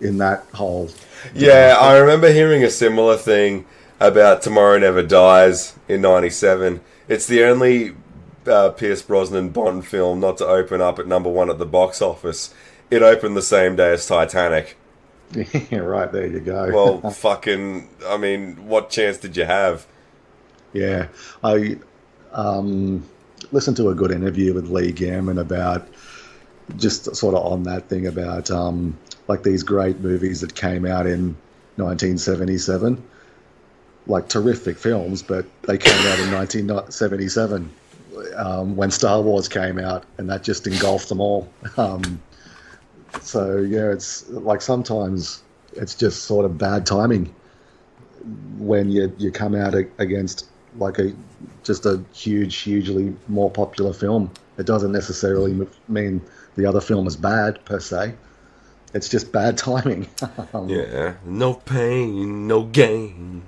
in that whole. Yeah, I remember hearing a similar thing about Tomorrow Never Dies in '97. It's the only Pierce Brosnan Bond film not to open up at #1 at the box office. It opened the same day as Titanic. Yeah, right, there you go. Well, I mean, what chance did you have? Yeah, I listened to a good interview with Lee Gammon about just sort of on that thing about like these great movies that came out in 1977, like terrific films, but they came out in 1977 when Star Wars came out, and that just engulfed them all. So yeah, it's like sometimes it's just sort of bad timing when you come out against like just a hugely more popular film. It doesn't necessarily mean the other film is bad per se. It's just bad timing. Yeah, no pain, no gain.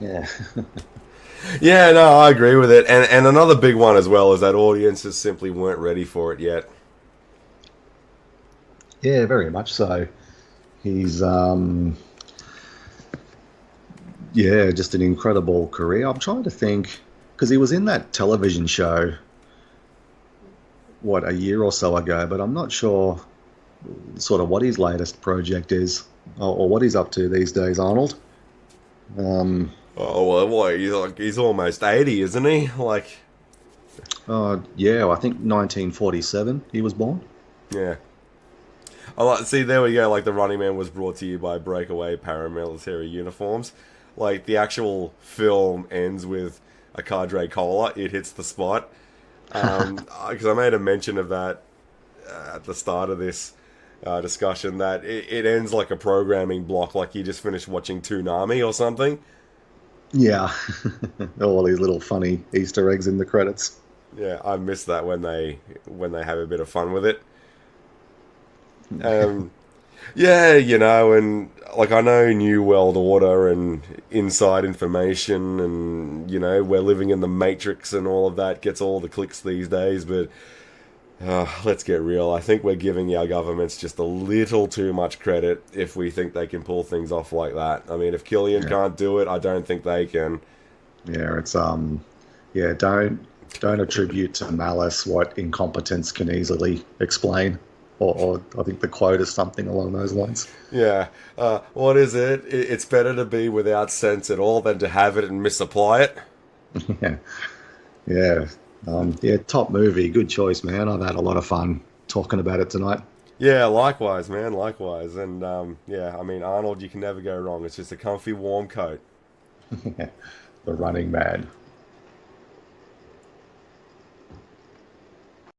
Yeah. Yeah, no, I agree with it. And another big one as well is that audiences simply weren't ready for it yet. Yeah, very much so. He's yeah, just an incredible career. I'm trying to think, because he was in that television show a year or so ago, but I'm not sure sort of what his latest project is, or what he's up to these days, Arnold. Oh, well, what, he's almost 80, isn't he? Like, Yeah, I think 1947 he was born. yeah. See, there we go. Like, The Running Man was brought to you by breakaway paramilitary uniforms. Like, the actual film ends with a cadre collar. It hits the spot. Because I made a mention of that at the start of this. discussion that it ends like a programming block, like you just finished watching Toonami or something. Yeah, all these little funny Easter eggs in the credits. Yeah, I miss that when they have a bit of fun with it. Um, yeah, and like I know New World Order and inside information, and we're living in the Matrix and all of that gets all the clicks these days, but let's get real. I think we're giving our governments just a little too much credit if we think they can pull things off like that. I mean, if Killian Yeah, can't do it, I don't think they can. yeah, it's yeah, don't attribute to malice what incompetence can easily explain. Or I think the quote is something along those lines. Yeah. What is it? It's better to be without sense at all than to have it and misapply it. Yeah, yeah, yeah. Top movie, good choice, man. I've had a lot of fun talking about it tonight. Yeah, likewise, man, likewise. And yeah, I mean, Arnold, you can never go wrong. It's just a comfy, warm coat. The Running Man.